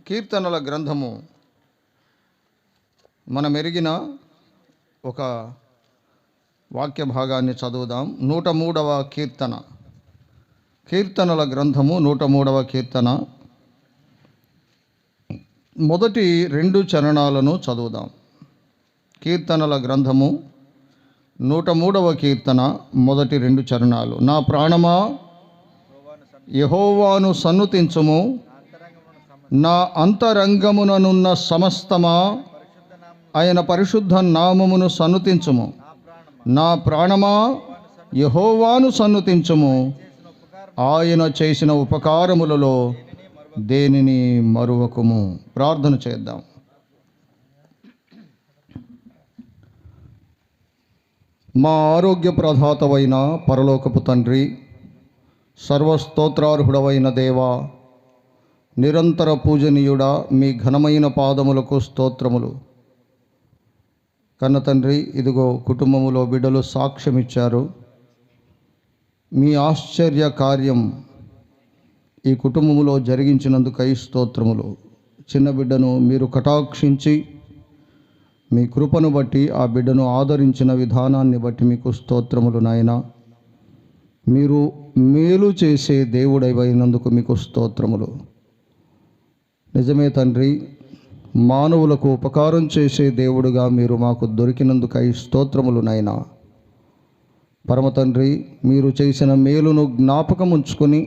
కీర్తనల గ్రంథము మనం ఎరిగిన ఒక వాక్య భాగాన్ని చదువుదాం. 103వ కీర్తన, కీర్తనల గ్రంథము 103వ కీర్తన మొదటి 2 చరణాలను చదువుదాం. కీర్తనల గ్రంథము 103వ కీర్తన మొదటి 2 చరణాలు. నా ప్రాణమా యెహోవాను సన్నుతించుము, నా అంతరంగముననున్న సమస్తమా ఆయన పరిశుద్ధ నామమును సన్నుతించుము. నా ప్రాణమా యెహోవాను సన్నుతించుము, ఆయన చేసిన ఉపకారములలో దేనిని మరువకుము. ప్రార్థన చేద్దాం. మా ఆరోగ్య ప్రదాతవైన పరలోకపు తండ్రి, సర్వస్తోత్రార్హుడవైన దేవా, నిరంతర పూజనీయుడా, మీ ఘనమైన పాదములకు స్తోత్రములు. కన్న తండ్రి, ఇదిగో కుటుంబములో బిడ్డలు సాక్ష్యమిచ్చారు. మీ ఆశ్చర్య కార్యం ఈ కుటుంబములో జరిగించినందుకై స్తోత్రములు. చిన్న బిడ్డను మీరు కటాక్షించి మీ కృపను బట్టి ఆ బిడ్డను ఆదరించిన విధానాన్ని బట్టి మీకు స్తోత్రములు నాయన. మీరు మేలు చేసే దేవుడైనందుకు మీకు స్తోత్రములు. నిజమే తండ్రి, మానవులకు ఉపకారం చేసే దేవుడుగా మీరు మాకు దొరికినందుకై స్తోత్రములు నాయనా. పరమ తండ్రి, మీరు చేసిన మేలును జ్ఞాపకం ఉంచుకొని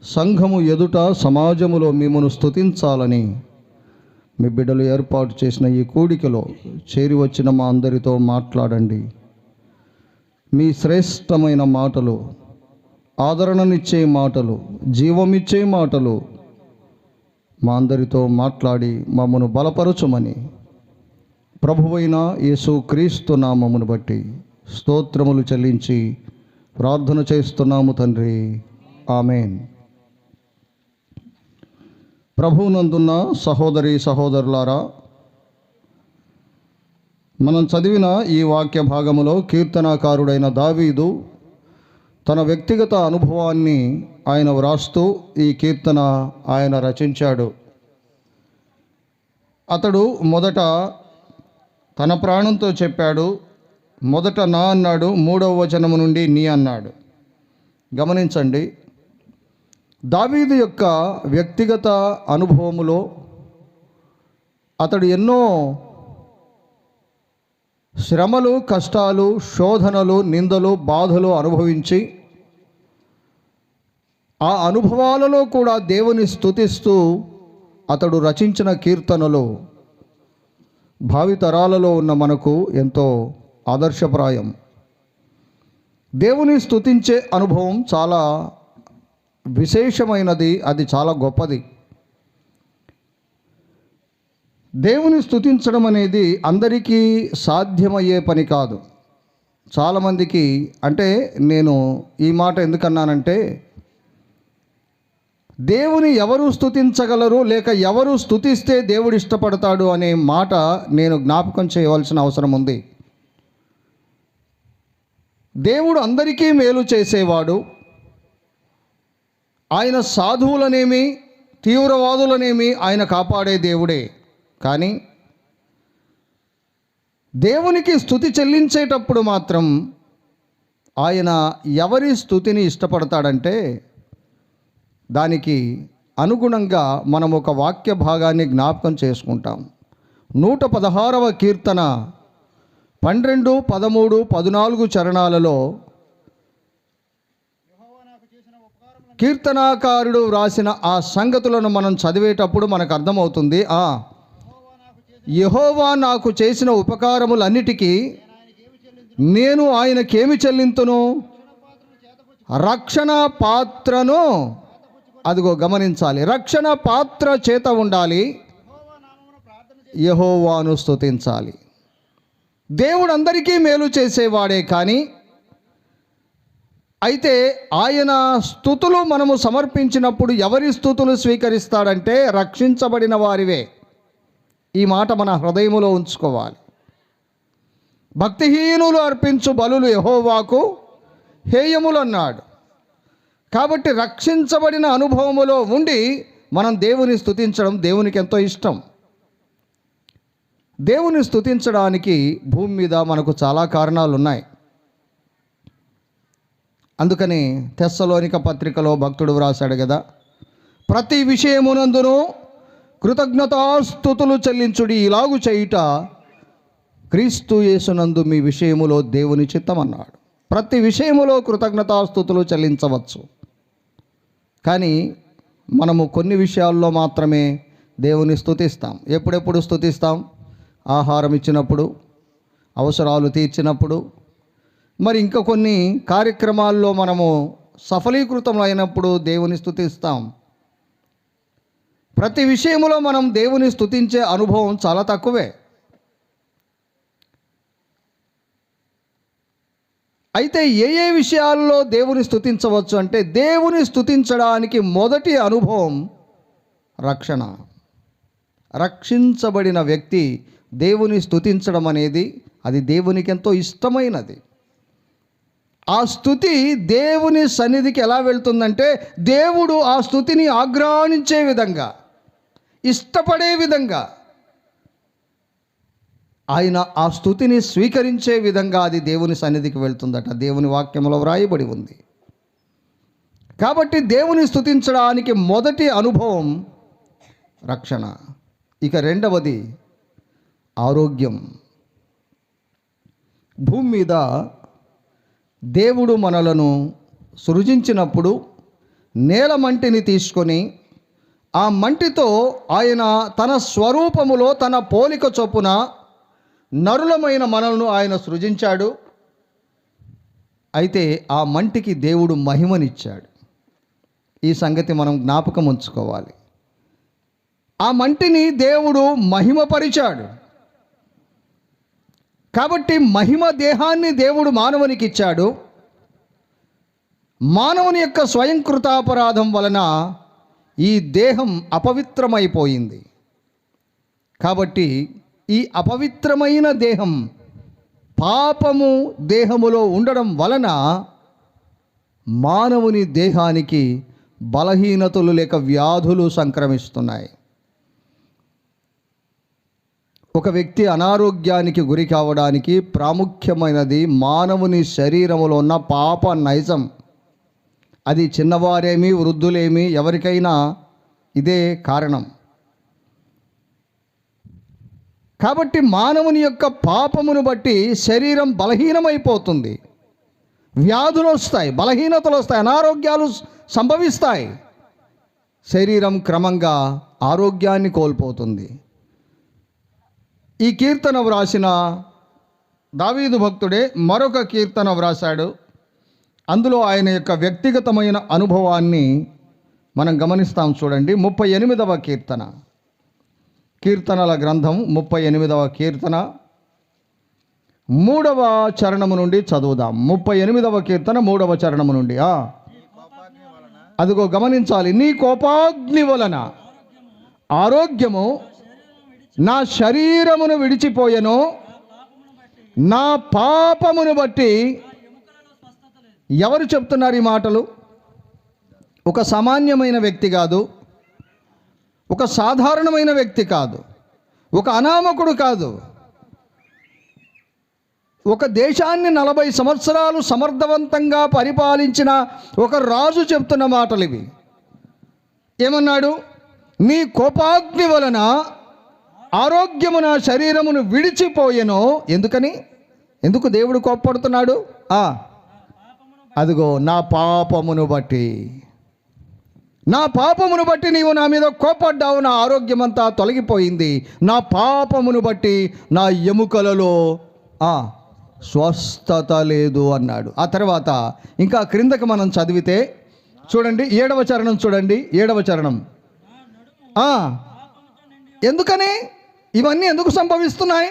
సంఘము ఎదుట సమాజములో మిమ్మను స్తుతించాలని మీ బిడ్డలు ఏర్పాటు చేసిన ఈ కూడికలో చేరి వచ్చిన మా అందరితో మాట్లాడండి. మీ శ్రేష్టమైన మాటలు, ఆదరణనిచ్చే మాటలు, జీవమిచ్చే మాటలు మా అందరితో మాట్లాడి మమ్మను బలపరచుమని ప్రభువైన యేసు క్రీస్తు నామమును బట్టి స్తోత్రములు చెల్లించి ప్రార్థన చేస్తున్నాము తండ్రి, ఆమేన్. ప్రభువునందున్న సహోదరి సహోదరులారా, మనం చదివిన ఈ వాక్య భాగములో కీర్తనాకారుడైన దావీదు తన వ్యక్తిగత అనుభవాన్ని ఆయన వ్రాస్తూ ఈ కీర్తన ఆయన రచించాడు. అతడు మొదట తన ప్రాణంతో చెప్పాడు. మొదట నా అన్నాడు, 3వ వచనము నుండి నీ అన్నాడు. గమనించండి, దావీదు యొక్క వ్యక్తిగత అనుభవములో అతడు ఎన్నో శ్రమలు, కష్టాలు, శోధనలు, నిందలు, బాధలు అనుభవించి ఆ అనుభవాలలో కూడా దేవుని స్తుతిస్తూ అతడు రచించిన కీర్తనలు భావితరాలలో ఉన్న మనకు ఎంతో ఆదర్శప్రాయం. దేవుని స్తుతించే అనుభవం చాలా విశేషమైనది, అది చాలా గొప్పది. దేవుని స్తుతించడం అనేది అందరికీ సాధ్యమయ్యే పని కాదు. చాలామందికి, అంటే నేను ఈ మాట ఎందుకన్నానంటే, దేవుని ఎవరు స్తుతించగలరు లేక ఎవరు స్తుతిస్తే దేవుడు ఇష్టపడతాడు అనే మాట నేను జ్ఞాపకం చేయవలసిన అవసరం ఉంది. దేవుడు అందరికీ మేలు చేసేవాడు. ఆయన సాధువులనేమి తీవ్రవాదులనేమి ఆయన కాపాడే దేవుడే. కానీ దేవునికి స్తుతి చెల్లించేటప్పుడు మాత్రం ఆయన ఎవరి స్తుతిని ఇష్టపడతాడంటే, దానికి అనుగుణంగా మనం ఒక వాక్య భాగాన్ని జ్ఞాపకం చేసుకుంటాం. 116వ కీర్తన 12, 13, 14 చరణాలలో కీర్తనాకారుడు వ్రాసిన ఆ సంగతులను మనం చదివేటప్పుడు మనకు అర్థమవుతుంది. యెహోవా నాకు చేసిన ఉపకారములన్నిటికీ నేను ఆయనకేమి చెల్లింతును? రక్షణ పాత్రను, అదిగో గమనించాలి, రక్షణ పాత్ర చేత ఉండాలి, యెహోవాను స్తుతించాలి. దేవుడు అందరికీ మేలు చేసేవాడే. కానీ అయితే ఆయన స్తుతులు మనము సమర్పించినప్పుడు ఎవరి స్తుతులు స్వీకరిస్తాడంటే రక్షించబడిన వారివే. ఈ మాట మన హృదయములో ఉంచుకోవాలి. భక్తిహీనులు అర్పించు బలులు యెహోవాకు హేయములు అన్నాడు. కాబట్టి రక్షించబడిన అనుభవములో ఉండి మనం దేవుని స్తుతించడం దేవునికి ఎంతో ఇష్టం. దేవుని స్తుతించడానికి భూమి మీద మనకు చాలా కారణాలు ఉన్నాయి. అందుకని తెస్సలోనిక పత్రికలో భక్తుడు వ్రాసాడు కదా, ప్రతి విషయమునందును కృతజ్ఞతాస్తుతులు చెల్లించుడి, ఇలాగు చేయుట క్రీస్తు యేసునందు మీ విషయములో దేవుని చిత్తం అన్నాడు. ప్రతి విషయములో కృతజ్ఞతాస్తుతులు చెల్లించవచ్చు, కానీ మనము కొన్ని విషయాల్లో మాత్రమే దేవుని స్తుతిస్తాం. ఎప్పుడెప్పుడు స్తుతిస్తాం? ఆహారం ఇచ్చినప్పుడు, అవసరాలు తీర్చినప్పుడు, మరి ఇంకా కొన్ని కార్యక్రమాల్లో మనము సఫలీకృతం అయినప్పుడు దేవుని స్తుతిస్తాం. ప్రతి విషయంలో మనం దేవుని స్తుతించే అనుభవం చాలా తక్కువే. అయితే ఏ విషయాల్లో దేవుని స్తుతించవచ్చు అంటే, దేవుని స్తుతించడానికి మొదటి అనుభవం రక్షణ. రక్షించబడిన వ్యక్తి దేవుని స్తుతించడం అనేది అది దేవునికి ఎంతో ఇష్టమైనది. ఆ స్తుతి దేవుని సన్నిధికి ఎలా వెళ్తుందంటే, దేవుడు ఆ స్తుతిని ఆగ్రానించే విధంగా, ఇష్టపడే విధంగా, ఆయన ఆ స్తుతిని స్వీకరించే విధంగా అది దేవుని సన్నిధికి వెళ్తుందట. దేవుని వాక్యంలో వ్రాయబడి ఉంది. కాబట్టి దేవుని స్తుతించడానికి మొదటి అనుభవం రక్షణ. ఇక రెండవది ఆరోగ్యం. భూమి మీద దేవుడు మనలను సృజించినప్పుడు నేల మంటిని తీసుకొని ఆ మంటితో ఆయన తన స్వరూపములో తన పోలిక చొప్పున నరులమైన మనలను ఆయన సృజించాడు. అయితే ఆ మంటికి దేవుడు మహిమనిచ్చాడు. ఈ సంగతి మనం జ్ఞాపకం ఉంచుకోవాలి. ఆ మంటిని దేవుడు మహిమపరిచాడు. కాబట్టి మహిమ దేహాన్ని దేవుడు మానవునికి ఇచ్చాడు. మానవుని యొక్క స్వయంకృతాపరాధం వలన ఈ దేహం అపవిత్రమైపోయింది. కాబట్టి ఈ అపవిత్రమైన దేహం పాపము దేహములో ఉండడం వలన మానవుని దేహానికి బలహీనతలు లేక వ్యాధులు సంక్రమిస్తున్నాయి. ఒక వ్యక్తి అనారోగ్యానికి గురి కావడానికి ప్రాముఖ్యమైనది మానవుని శరీరములో ఉన్న పాప నైజం. అది చిన్నవారేమి వృద్ధులేమి ఎవరికైనా ఇదే కారణం. కాబట్టి మానవుని యొక్క పాపమును బట్టి శరీరం బలహీనమైపోతుంది. వ్యాధులు వస్తాయి, బలహీనతలు వస్తాయి, అనారోగ్యాలు సంభవిస్తాయి. శరీరం క్రమంగా ఆరోగ్యాన్ని కోల్పోతుంది. ఈ కీర్తన వ్రాసిన దావీదు భక్తుడే మరొక కీర్తన వ్రాసాడు. అందులో ఆయన యొక్క వ్యక్తిగతమైన అనుభవాన్ని మనం గమనిస్తాం. చూడండి, 38వ కీర్తన, కీర్తనల గ్రంథం 38వ కీర్తన 3వ చరణము నుండి చదువుదాం. 38వ కీర్తన 3వ చరణము నుండి. అదిగో గమనించాలి. నీ కోపాగ్ని వలన ఆరోగ్యము నా శరీరమును విడిచిపోయెను, నా పాపమును బట్టి. ఎవరు చెప్తున్నారు ఈ మాటలు? ఒక సామాన్యమైన వ్యక్తి కాదు, ఒక సాధారణమైన వ్యక్తి కాదు, ఒక అనామకుడు కాదు. ఒక దేశాన్ని 40 సంవత్సరాలు సమర్థవంతంగా పరిపాలించిన ఒక రాజు చెప్తున్న మాటలు ఇవి. ఏమన్నాడు? నీ కోపాగ్ని వలన ఆరోగ్యము నా శరీరమును విడిచిపోయెను. ఎందుకని? ఎందుకు దేవుడు కోప్పడుతున్నాడు? అదిగో నా పాపమును బట్టి, నా పాపమును బట్టి నీవు నా మీద కోపడ్డావు, నా ఆరోగ్యమంతా తొలగిపోయింది. నా పాపమును బట్టి నా ఎముకలలో స్వస్థత లేదు అన్నాడు. ఆ తర్వాత ఇంకా క్రిందకి మనం చదివితే చూడండి, 7వ చరణం చూడండి, 7వ చరణం. ఎందుకని ఇవన్నీ ఎందుకు సంభవిస్తున్నాయి?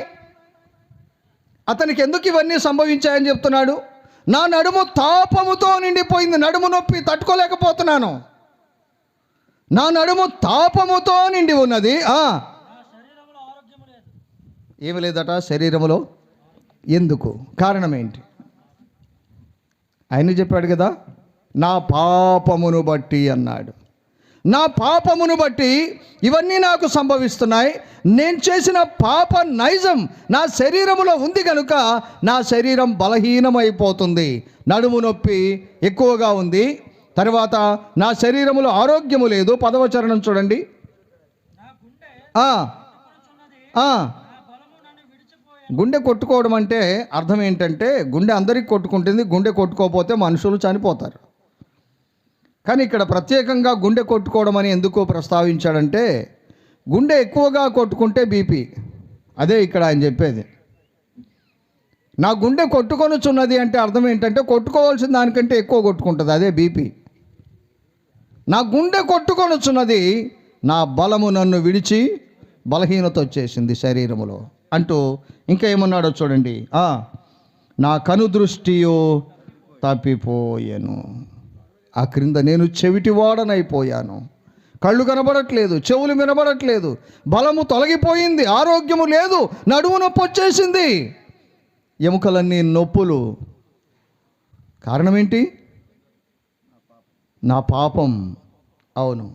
అతనికి ఎందుకు ఇవన్నీ సంభవించాయని చెప్తున్నాడు. నా నడుము తాపముతో నిండిపోయింది, నడుము నొప్పి తట్టుకోలేకపోతున్నాను, నా నడుము తాపముతో నిండి ఉన్నది. ఏమి లేదట శరీరములో. ఎందుకు? కారణం ఏంటి? ఆయన చెప్పాడు కదా, నా పాపమును బట్టి అన్నాడు. నా పాపమును బట్టి ఇవన్నీ నాకు సంభవిస్తున్నాయి. నేను చేసిన పాప నైజం నా శరీరములో ఉంది కనుక నా శరీరం బలహీనమైపోతుంది. నడుము నొప్పి ఎక్కువగా ఉంది. తర్వాత నా శరీరములో ఆరోగ్యము లేదు. 10వ చరణం చూడండి. గుండె కొట్టుకోవడం అంటే అర్థం ఏంటంటే, గుండె అందరికీ కొట్టుకుంటుంది. గుండె కొట్టుకోకపోతే మనుషులు చనిపోతారు. కానీ ఇక్కడ ప్రత్యేకంగా గుండె కొట్టుకోవడం అని ఎందుకు ప్రస్తావించాడంటే, గుండె ఎక్కువగా కొట్టుకుంటే బీపీ. అదే ఇక్కడ ఆయన చెప్పేది. నా గుండె కొట్టుకొనుచున్నది అంటే అర్థం ఏంటంటే, కొట్టుకోవాల్సిన దానికంటే ఎక్కువ కొట్టుకుంటుంది. అదే బీపీ. నా గుండె కొట్టుకొనుచున్నది, నా బలము నన్ను విడిచి బలహీనత వచ్చేసింది శరీరములో అంటూ ఇంకా ఏమన్నాడో చూడండి. నా కనుదృష్టియో తప్పిపోయాను. ఆ క్రింద నేను చెవిటివాడనైపోయాను. కళ్ళు కనబడట్లేదు, చెవులు వినబడట్లేదు, బలము తొలగిపోయింది, ఆరోగ్యము లేదు, నడుము నొప్పి వచ్చేసింది, ఎముకలన్నీ నొప్పులు. కారణం ఏంటి? నా పాపం. అవును,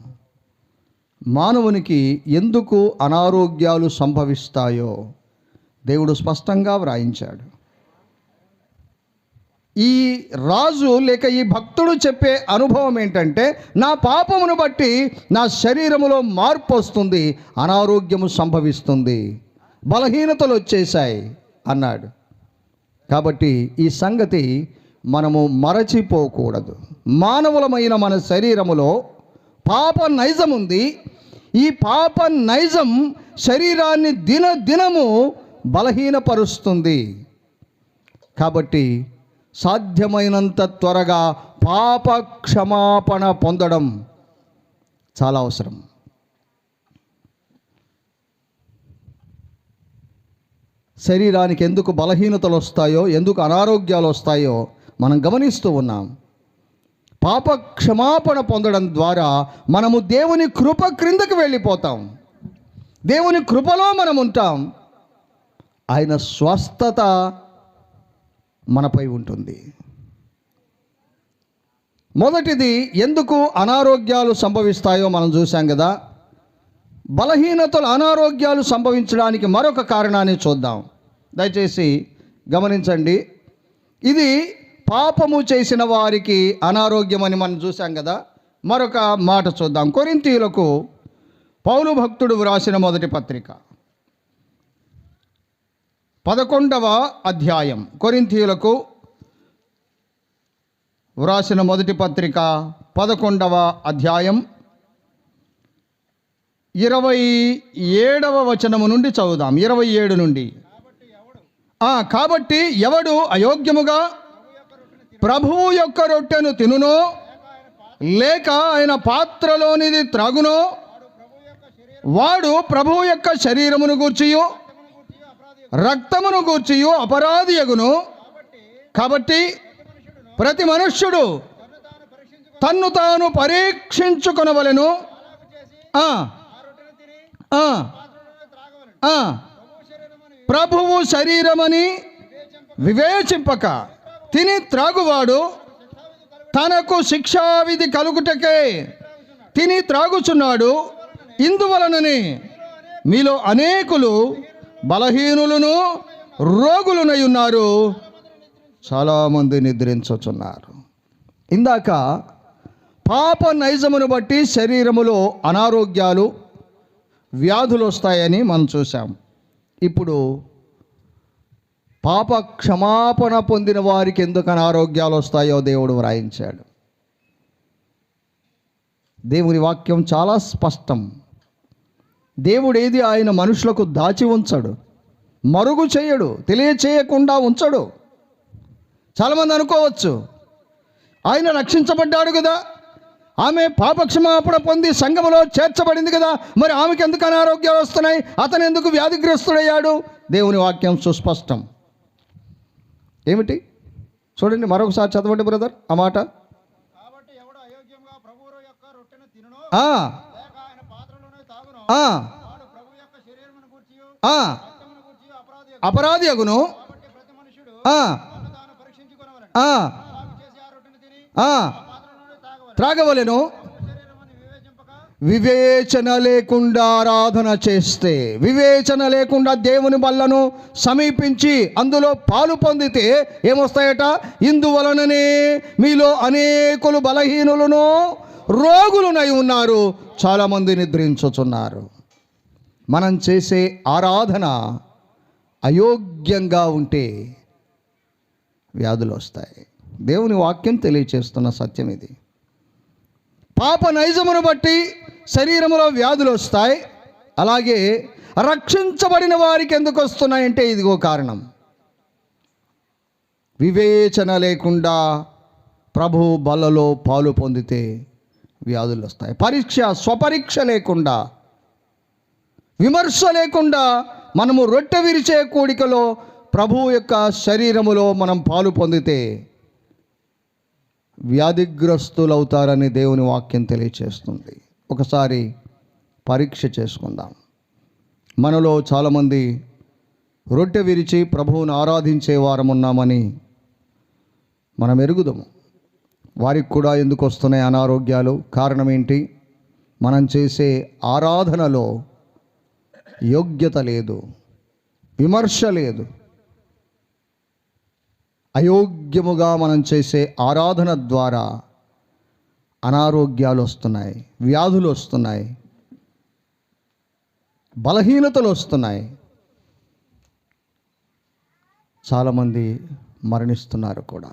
మానవునికి ఎందుకు అనారోగ్యాలు సంభవిస్తాయో దేవుడు స్పష్టంగా వ్రాయించాడు. ఈ రాజు లేక ఈ భక్తుడు చెప్పే అనుభవం ఏంటంటే, నా పాపమును బట్టి నా శరీరములో మార్పు వస్తుంది, అనారోగ్యము సంభవిస్తుంది, బలహీనతలు వచ్చేసాయి అన్నాడు. కాబట్టి ఈ సంగతి మనము మరచిపోకూడదు. మానవులమైన మన శరీరములో పాప నైజం ఉంది. ఈ పాప నైజం శరీరాన్ని దినదినము బలహీనపరుస్తుంది. కాబట్టి సాధ్యమైనంత త్వరగా పాప క్షమాపణ పొందడం చాలా అవసరం. శరీరానికి ఎందుకు బలహీనతలు వస్తాయో, ఎందుకు అనారోగ్యాలు వస్తాయో మనం గమనిస్తూ ఉన్నాం. పాప క్షమాపణ పొందడం ద్వారా మనము దేవుని కృప క్రిందకి వెళ్ళిపోతాం. దేవుని కృపలో మనం ఉంటాం. ఆయన స్వస్థత మనపై ఉంటుంది. మొదటిది, ఎందుకు అనారోగ్యాలు సంభవిస్తాయో మనం చూసాం కదా. బలహీనతలు, అనారోగ్యాలు సంభవించడానికి మరొక కారణాన్ని చూద్దాం. దయచేసి గమనించండి. ఇది పాపము చేసిన వారికి అనారోగ్యం అని మనం చూసాం కదా. మరొక మాట చూద్దాం. కొరింథీయులకు పౌలు భక్తుడు వ్రాసిన మొదటి పత్రిక 11వ అధ్యాయం. కొరింథీయులకు వ్రాసిన మొదటి పత్రిక 11వ అధ్యాయం 27వ వచనము నుండి చదువుదాం. 27 నుండి. కాబట్టి ఎవడు అయోగ్యముగా ప్రభువు యొక్క రొట్టెను తినునో, లేక ఆయన పాత్రలోనిది త్రాగునో, వాడు ప్రభువు యొక్క శరీరమును గూర్చియు రక్తమును గూర్చియు అపరాధి యగును. కాబట్టి ప్రతి మనుష్యుడు తన్ను తాను పరీక్షించుకొనవలెను. ప్రభువు శరీరమని వివేచింపక తిని త్రాగువాడు తనకు శిక్షావిధి కలుగుటకే తిని త్రాగుచున్నాడు. ఇందువలననే మీలో అనేకులు బలహీనులను రోగులునై ఉన్నారు, చాలామంది నిద్రించుచున్నారు. ఇందాక పాప నైజమును బట్టి శరీరములో అనారోగ్యాలు, వ్యాధులు వస్తాయని మనం చూసాం. ఇప్పుడు పాప క్షమాపణ పొందిన వారికి ఎందుకు అనారోగ్యాలు వస్తాయో దేవుడు వ్రాయించాడు. దేవుని వాక్యం చాలా స్పష్టం. దేవుడు ఏది ఆయన మనుషులకు దాచి ఉంచడు, మరుగు చేయడు, తెలియచేయకుండా ఉంచడు. చాలామంది అనుకోవచ్చు, ఆయన రక్షించబడ్డాడు కదా, ఆమె పాపక్షమాపణ పొంది సంఘములో చేర్చబడింది కదా, మరి ఆమెకి ఎందుకు అనారోగ్యాలు వస్తున్నాయి, అతను ఎందుకు వ్యాధిగ్రస్తుడయ్యాడు? దేవుని వాక్యం సుస్పష్టం. ఏమిటి చూడండి, మరొకసారి చదవండి బ్రదర్ ఆ మాట. అపరాధి అగును. త్రాగవలెను. వివేచన లేకుండా ఆరాధన చేస్తే, వివేచన లేకుండా దేవుని బల్లను సమీపించి అందులో పాలు పొందితే ఏమొస్తాయట? ఇందువలననే మీలో అనేకులు బలహీనులను రోగులునై ఉన్నారు, చాలామంది నిద్రించుచున్నారు. మనం చేసే ఆరాధన అయోగ్యంగా ఉంటే వ్యాధులు వస్తాయి. దేవుని వాక్యం తెలియచేస్తున్న సత్యం ఇది. పాప నైజమును బట్టి శరీరంలో వ్యాధులు వస్తాయి. అలాగే రక్షించబడిన వారికి ఎందుకు వస్తున్నాయంటే ఇదిగో కారణం. వివేచన లేకుండా ప్రభు బలలో పాలు పొందితే వ్యాధులు వస్తాయి. స్వపరీక్ష లేకుండా, విమర్శ లేకుండా మనము రొట్టె విరిచే కూడికలో ప్రభువు యొక్క శరీరములో మనం పాలు పొందితే వ్యాధిగ్రస్తులవుతారని దేవుని వాక్యం తెలియచేస్తుంది. ఒకసారి పరీక్ష చేసుకుందాం. మనలో చాలామంది రొట్టె విరిచి ప్రభువును ఆరాధించే వారం ఉన్నామని మనం ఎరుగుదాము. వారికి కూడా ఎందుకు వస్తున్నాయి అనారోగ్యాలు? కారణం ఏంటి? మనం చేసే ఆరాధనలో యోగ్యత లేదు, విమర్శ లేదు. అయోగ్యముగా మనం చేసే ఆరాధన ద్వారా అనారోగ్యాలు వస్తున్నాయి, వ్యాధులు వస్తున్నాయి, బలహీనతలు వస్తున్నాయి. చాలామంది మరణిస్తున్నారు కూడా.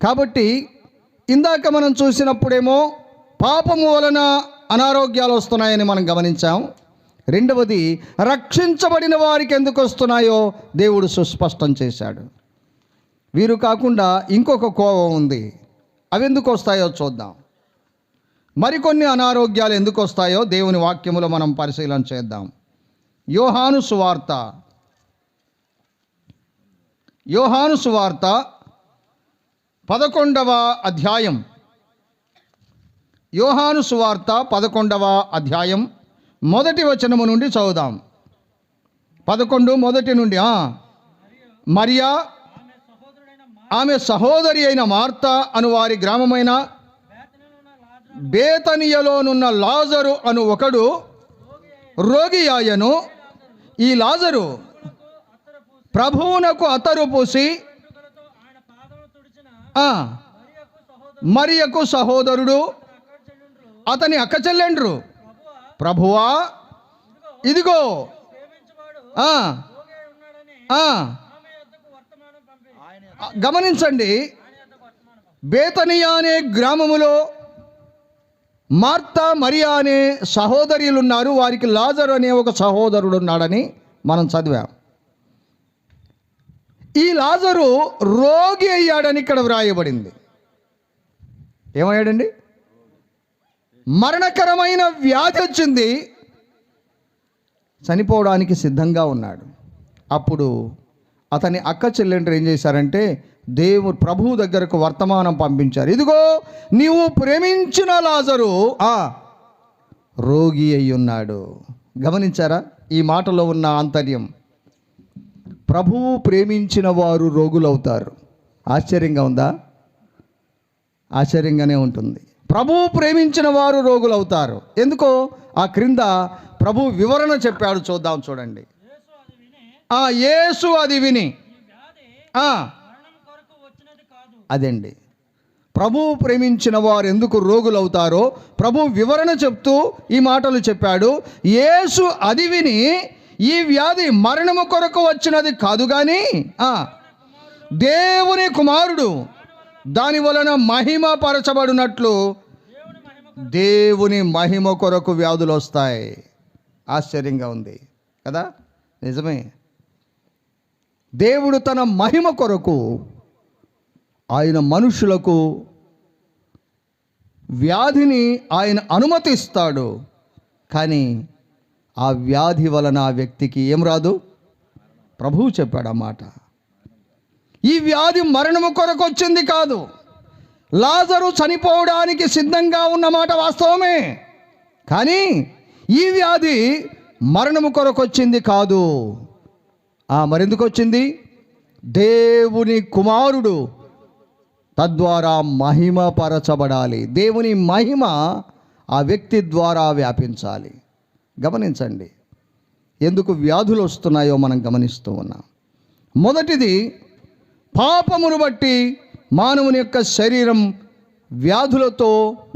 కాబట్టి ఇందాక మనం చూసినప్పుడేమో పాపము వలన అనారోగ్యాలు వస్తున్నాయని మనం గమనించాం. రెండవది, రక్షించబడిన వారికి ఎందుకు వస్తున్నాయో దేవుడు సుస్పష్టం చేశాడు. వీరు కాకుండా ఇంకొక కోవం ఉంది. అవి ఎందుకు వస్తాయో చూద్దాం. మరికొన్ని అనారోగ్యాలు ఎందుకు వస్తాయో దేవుని వాక్యములో మనం పరిశీలన చేద్దాం. యోహాను సువార్త 11వ అధ్యాయం. యోహాను సువార్త 11వ అధ్యాయం మొదటి వచనము నుండి చదువుదాం. 11 మొదటి నుండి. మరియా ఆమె సహోదరి అయిన మార్తా అను వారి గ్రామమైన బేతనియలోనున్న లాజరు అను ఒకడు రోగి ఆయను. ఈ లాజరు ప్రభువునకు అత్తరు పూసి మరియకు సహోదరుడు, అతని అక్క చెల్లెండ్రు, ప్రభువా ఇదిగో గమనించండి. బేతనియా అనే గ్రామములో మార్తా మరియా అనే సహోదరులు ఉన్నారు. వారికి లాజరు అనే ఒక సహోదరుడు ఉన్నాడని మనం చదివాం. ఈ లాజరు రోగి అయ్యాడని ఇక్కడ వ్రాయబడింది. ఏమయ్యాడండి? మరణకరమైన వ్యాధి వచ్చింది, చనిపోవడానికి సిద్ధంగా ఉన్నాడు. అప్పుడు అతని అక్క చెల్లెండ్రు ఏం చేశారంటే ప్రభువు దగ్గరకు వర్తమానం పంపించారు. ఇదిగో నీవు ప్రేమించిన లాజరు రోగి అయి ఉన్నాడు. గమనించారా ఈ మాటలో ఉన్న ఆంతర్యం? ప్రభువు ప్రేమించిన వారు రోగులవుతారు. ఆశ్చర్యంగా ఉందా? ఆశ్చర్యంగానే ఉంటుంది. ప్రభువు ప్రేమించిన వారు రోగులవుతారు. ఎందుకో ఆ క్రింద ప్రభు వివరణ చెప్పాడు. చూద్దాం, చూడండి. యేసు అది విని అదండి, ప్రభువు ప్రేమించిన వారు ఎందుకు రోగులవుతారో ప్రభు వివరణ చెప్తూ ఈ మాటలు చెప్పాడు. యేసు అది విని ఈ వ్యాధి మరణము కొరకు వచ్చినది కాదు కానీ దేవుని కుమారుడు దాని వలన మహిమ పరచబడినట్లు దేవుని మహిమ కొరకు వ్యాధులు వస్తాయి. ఆశ్చర్యంగా ఉంది కదా? నిజమే. దేవుడు తన మహిమ కొరకు ఆయన మనుషులకు వ్యాధిని ఆయన అనుమతిస్తాడు. కానీ ఆ వ్యాధి వలన ఆ వ్యక్తికి ఏం రాదు? ప్రభువు చెప్పాడు ఆ మాట. ఈ వ్యాధి మరణము కొరకు వచ్చింది కాదు. లాజరు చనిపోవడానికి సిద్ధంగా ఉన్నమాట వాస్తవమే, కానీ ఈ వ్యాధి మరణము కొరకు వచ్చింది కాదు. మరెందుకు వచ్చింది? దేవుని కుమారుడు తద్వారా మహిమ పరచబడాలి. దేవుని మహిమ ఆ వ్యక్తి ద్వారా వ్యాపించాలి. గమనించండి, ఎందుకు వ్యాధులు వస్తున్నాయో మనం గమనిస్తూ ఉన్నాం. మొదటిది, పాపమును బట్టి మానవుని యొక్క శరీరం వ్యాధులతో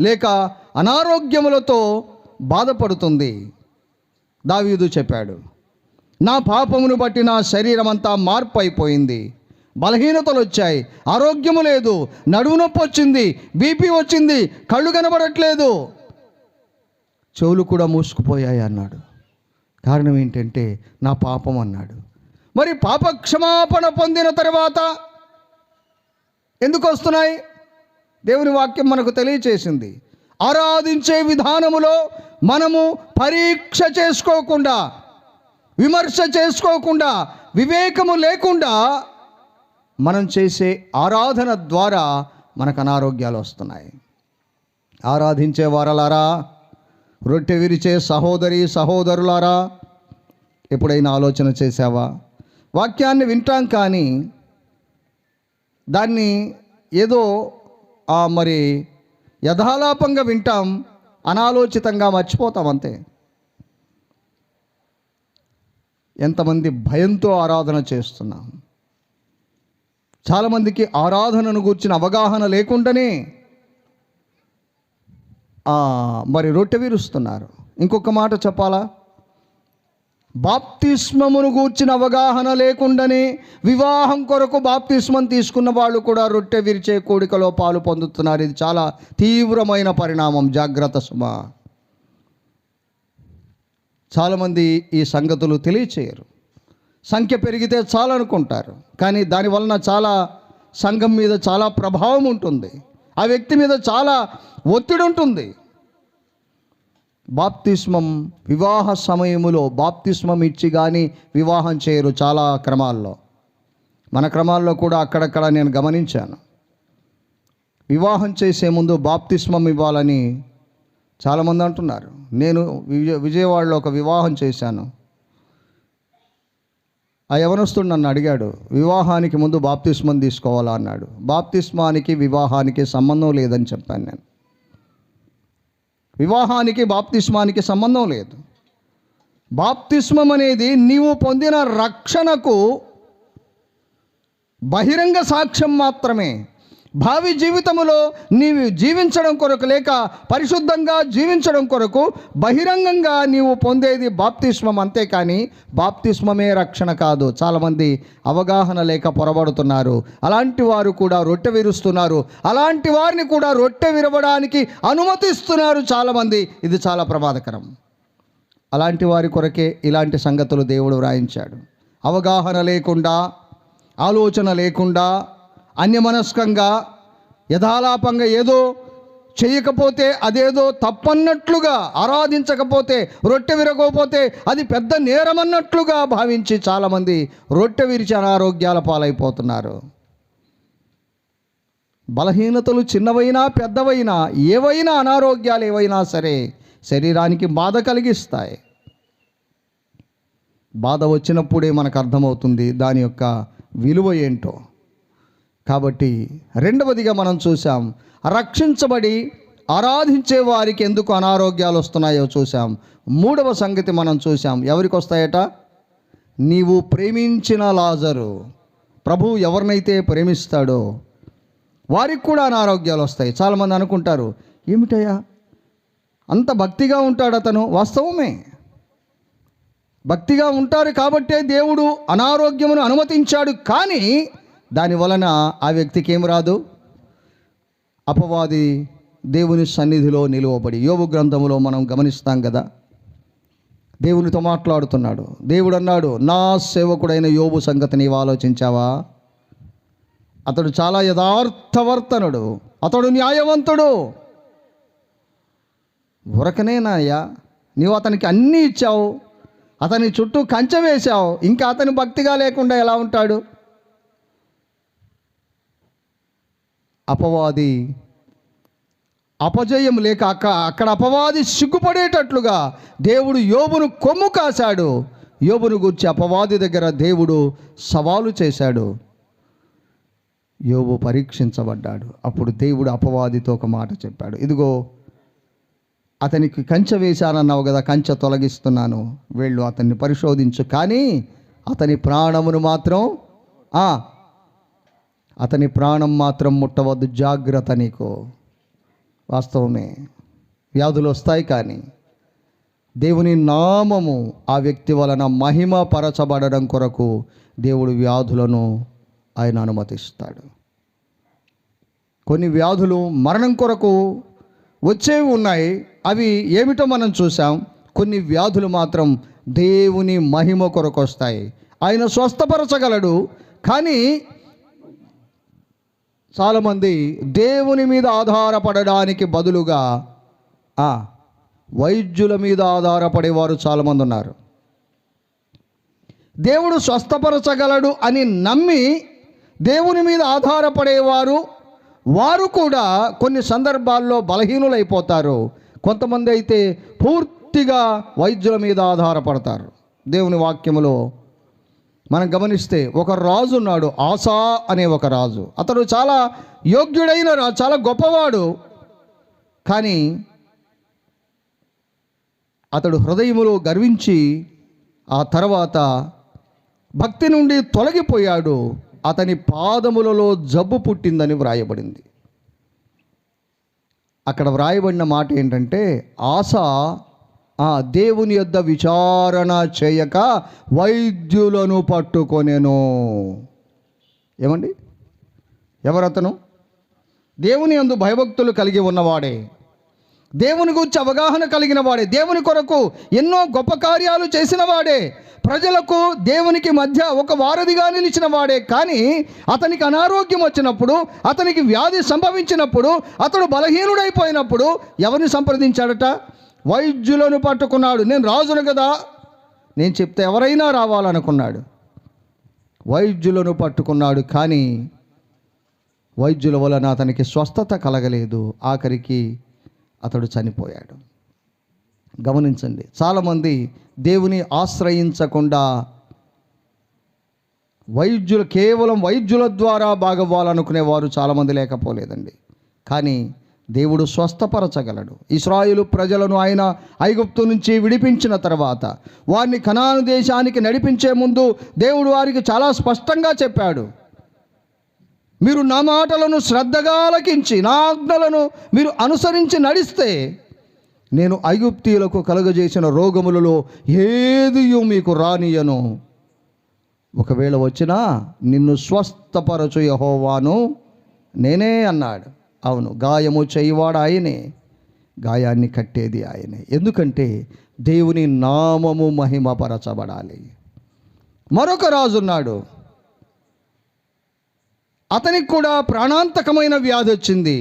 లేక అనారోగ్యములతో బాధపడుతుంది. దావీదు చెప్పాడు, నా పాపమును బట్టి నా శరీరం అంతా మార్పు అయిపోయింది, బలహీనతలు వచ్చాయి, ఆరోగ్యము లేదు, నడుము నొప్పి వచ్చింది, బీపీ వచ్చింది, కళ్ళు కనబడట్లేదు, చెవులు కూడా మూసుకుపోయాయి అన్నాడు. కారణం ఏంటంటే నా పాపం అన్నాడు. మరి పాప క్షమాపణ పొందిన తర్వాత ఎందుకు వస్తున్నాయి? దేవుని వాక్యం మనకు తెలియచేసింది. ఆరాధించే విధానములో మనము పరీక్ష చేసుకోకుండా, విమర్శ చేసుకోకుండా, వివేకము లేకుండా మనం చేసే ఆరాధన ద్వారా మనకు అనారోగ్యాలు వస్తున్నాయి. ఆరాధించే వారలారా, రొట్టె విరిచే సహోదరి సహోదరులారా, ఎప్పుడైనా ఆలోచన చేశావా? వాక్యాన్ని వింటాం కానీ దాన్ని ఏదో మరి యథాలాపంగా వింటాం, అనాలోచితంగా మర్చిపోతాం అంతే. ఎంతమంది భయంతో ఆరాధన చేస్తున్నాం. చాలామందికి ఆరాధనను గూర్చిన అవగాహన లేకుండానే మరి రొట్టె విరుస్తున్నారు. ఇంకొక మాట చెప్పాలా? బాప్తిస్మమును గూర్చిన అవగాహన లేకుండానే వివాహం కొరకు బాప్తిస్మం తీసుకున్న వాళ్ళు కూడా రొట్టె విరిచే కోడికలో పాలు పొందుతున్నారు. ఇది చాలా తీవ్రమైన పరిణామం. జాగ్రత్త సుమా. చాలామంది ఈ సంగతులు తెలియచేయరు. సంఖ్య పెరిగితే చాలనుకుంటారు, కానీ దానివలన చాలా సంఘం మీద చాలా ప్రభావం ఉంటుంది, ఆ వ్యక్తి మీద చాలా ఒత్తిడి ఉంటుంది. బాప్తిస్మం వివాహ సమయములో బాప్తిస్మం ఇచ్చి కానీ వివాహం చేయరు చాలా క్రమాల్లో. మన క్రమాల్లో కూడా అక్కడక్కడ నేను గమనించాను. వివాహం చేసే ముందు బాప్తిస్మం ఇవ్వాలని చాలామంది అంటున్నారు. నేను విజయవాడలో ఒక వివాహం చేశాను. ఆ యవనస్తుడు నన్ను అడిగాడు, వివాహానికి ముందు బాప్తిస్మం తీసుకోవాలా అన్నాడు. బాప్తిస్మానికి వివాహానికి సంబంధం లేదని చెప్పాను నేను. వివాహానికి బాప్తిస్మానికి సంబంధం లేదు. బాప్తిస్మం అనేది నీవు పొందిన రక్షణకు బహిరంగ సాక్ష్యం మాత్రమే. భావి జీవితములో నీవు జీవించడం కొరకు లేక పరిశుద్ధంగా జీవించడం కొరకు బహిరంగంగా నీవు పొందేది బాప్తిస్మం, అంతేకాని బాప్తిస్మమే రక్షణ కాదు. చాలామంది అవగాహన లేక పొరబడుతున్నారు. అలాంటి వారు కూడా రొట్టె విరుస్తున్నారు. అలాంటి వారిని కూడా రొట్టె విరవడానికి అనుమతిస్తున్నారు చాలామంది. ఇది చాలా ప్రమాదకరం. అలాంటి వారి కొరకే ఇలాంటి సంగతులు దేవుడు వ్రాయించాడు. అవగాహన లేకుండా, ఆలోచన లేకుండా, అన్యమనస్కంగా, యథాలాపంగా ఏదో చేయకపోతే అదేదో తప్పన్నట్లుగా, ఆరాధించకపోతే, రొట్టె విరగకపోతే అది పెద్ద నేరమన్నట్లుగా భావించి చాలామంది రొట్టె విరిచి అనారోగ్యాల పాలైపోతున్నారు. బలహీనతలు చిన్నవైనా పెద్దవైనా, ఏవైనా అనారోగ్యాలు ఏవైనా సరే శరీరానికి బాధ కలిగిస్తాయి. బాధ వచ్చినప్పుడే మనకు అర్థమవుతుంది దాని యొక్క విలువ ఏంటో. కాబట్టి రెండవదిగా మనం చూసాం, రక్షించబడి ఆరాధించే వారికి ఎందుకు అనారోగ్యాలు వస్తున్నాయో చూసాం. మూడవ సంగతి మనం చూసాం, ఎవరికి వస్తాయట? నీవు ప్రేమించిన లాజరు. ప్రభువు ఎవరినైతే ప్రేమిస్తాడో వారికి కూడా అనారోగ్యాలు వస్తాయి. చాలామంది అనుకుంటారు, ఏమిటయ్యా అంత భక్తిగా ఉంటాడు అతను. వాస్తవమే, భక్తిగా ఉంటారు కాబట్టే దేవుడు అనారోగ్యమును అనుమతించాడు. కానీ దాని వలన ఆ వ్యక్తికి ఏం రాదు? అపవాది దేవుని సన్నిధిలో నిలువబడి, యోబు గ్రంథములో మనం గమనిస్తాం కదా, దేవునితో మాట్లాడుతున్నాడు. దేవుడు అన్నాడు, నా సేవకుడైన యోబు సంగతి నీవు ఆలోచించావా? అతడు చాలా యథార్థవర్తనుడు, అతడు న్యాయవంతుడు. ఉరకనేనాయ్యా, నీవు అతనికి అన్నీ ఇచ్చావు, అతని చుట్టూ కంచె వేశావు, ఇంకా అతను భక్తిగా లేకుండా ఎలా ఉంటాడు? అపవాది అపజయం లేక అక్కడ అపవాది సిగ్గుపడేటట్లుగా దేవుడు యోబును కొమ్ము కాశాడు. యోబును గూర్చి అపవాది దగ్గర దేవుడు సవాలు చేశాడు. యోబు పరీక్షించబడ్డాడు. అప్పుడు దేవుడు అపవాదితో ఒక మాట చెప్పాడు, ఇదిగో అతనికి కంచె వేశానన్నావు కదా, కంచె తొలగిస్తున్నాను, వెళ్ళు అతన్ని పరిశోధించు, కానీ అతని ప్రాణమును మాత్రం అతని ప్రాణం మాత్రం ముట్టవద్దు, జాగ్రత్త నీకు. వాస్తవమే, వ్యాధులు వస్తాయి, కానీ దేవుని నామము ఆ వ్యక్తి వలన మహిమ పరచబడడం కొరకు దేవుడు వ్యాధులను ఆయన అనుమతిస్తాడు. కొన్ని వ్యాధులు మరణం కొరకు వచ్చేవి ఉన్నాయి, అవి ఏమిటో మనం చూసాం. కొన్ని వ్యాధులు మాత్రం దేవుని మహిమ కొరకు వస్తాయి. ఆయన స్వస్థపరచగలడు, కానీ చాలామంది దేవుని మీద ఆధారపడడానికి బదులుగా వైద్యుల మీద ఆధారపడేవారు చాలామంది ఉన్నారు. దేవుడు స్వస్థపరచగలడు అని నమ్మి దేవుని మీద ఆధారపడేవారు వారు కూడా కొన్ని సందర్భాల్లో బలహీనులైపోతారు. కొంతమంది అయితే పూర్తిగా వైద్యుల మీద ఆధారపడతారు. దేవుని వాక్యములో మనం గమనిస్తే ఒక రాజు ఉన్నాడు, ఆసా అనే ఒక రాజు. అతడు చాలా యోగ్యుడైన రాజు, చాలా గొప్పవాడు. కానీ అతడు హృదయములో గర్వించి ఆ తర్వాత భక్తి నుండి తొలగిపోయాడు. అతని పాదములలో జబ్బు పుట్టిందని వ్రాయబడింది. అక్కడ వ్రాయబడిన మాట ఏంటంటే, ఆసా దేవుని యొద్ద విచారణ చేయక వైద్యులను పట్టుకొనెను. ఏమండి, ఎవరతను? దేవుని యందు భయభక్తులు కలిగి ఉన్నవాడే, దేవుని గురించి అవగాహన కలిగిన వాడే, దేవుని కొరకు ఎన్నో గొప్ప కార్యాలు చేసిన వాడే, ప్రజలకు దేవునికి మధ్య ఒక వారధిగా నిలిచిన వాడే. కానీ అతనికి అనారోగ్యం వచ్చినప్పుడు, అతనికి వ్యాధి సంభవించినప్పుడు, అతడు బలహీనుడైపోయినప్పుడు ఎవరిని సంప్రదించాడట? వైద్యులను పట్టుకున్నాడు. నేను రాజును కదా, నేను చెప్తే ఎవరైనా రావాలనుకున్నాడు. వైద్యులను పట్టుకున్నాడు, కానీ వైద్యుల వలన అతనికి స్వస్థత కలగలేదు. ఆఖరికి అతడు చనిపోయాడు. గమనించండి, చాలామంది దేవుని ఆశ్రయించకుండా కేవలం వైద్యుల ద్వారా బాగవ్వాలనుకునేవారు చాలామంది లేకపోలేదండి. కానీ దేవుడు స్వస్థపరచగలడు. ఇశ్రాయేలు ప్రజలను ఆయన ఐగుప్తు నుంచి విడిపించిన తర్వాత వారిని కనాను దేశానికి నడిపించే ముందు దేవుడు వారికి చాలా స్పష్టంగా చెప్పాడు, మీరు నా మాటలను శ్రద్ధగా ఆలకించి నా ఆజ్ఞలను మీరు అనుసరించి నడిస్తే నేను ఐగుప్తీయులకు కలుగజేసిన రోగములలో ఏదియు మీకు రానియను. ఒకవేళ వచ్చినా నిన్ను స్వస్థపరచు యెహోవాను నేనే అన్నాడు. అవును, గాయము చేయవాడు ఆయనే, గాయాన్ని కట్టేది ఆయనే. ఎందుకంటే దేవుని నామము మహిమపరచబడాలి. మరొక రాజున్నాడు, అతనికి కూడా ప్రాణాంతకమైన వ్యాధి వచ్చింది.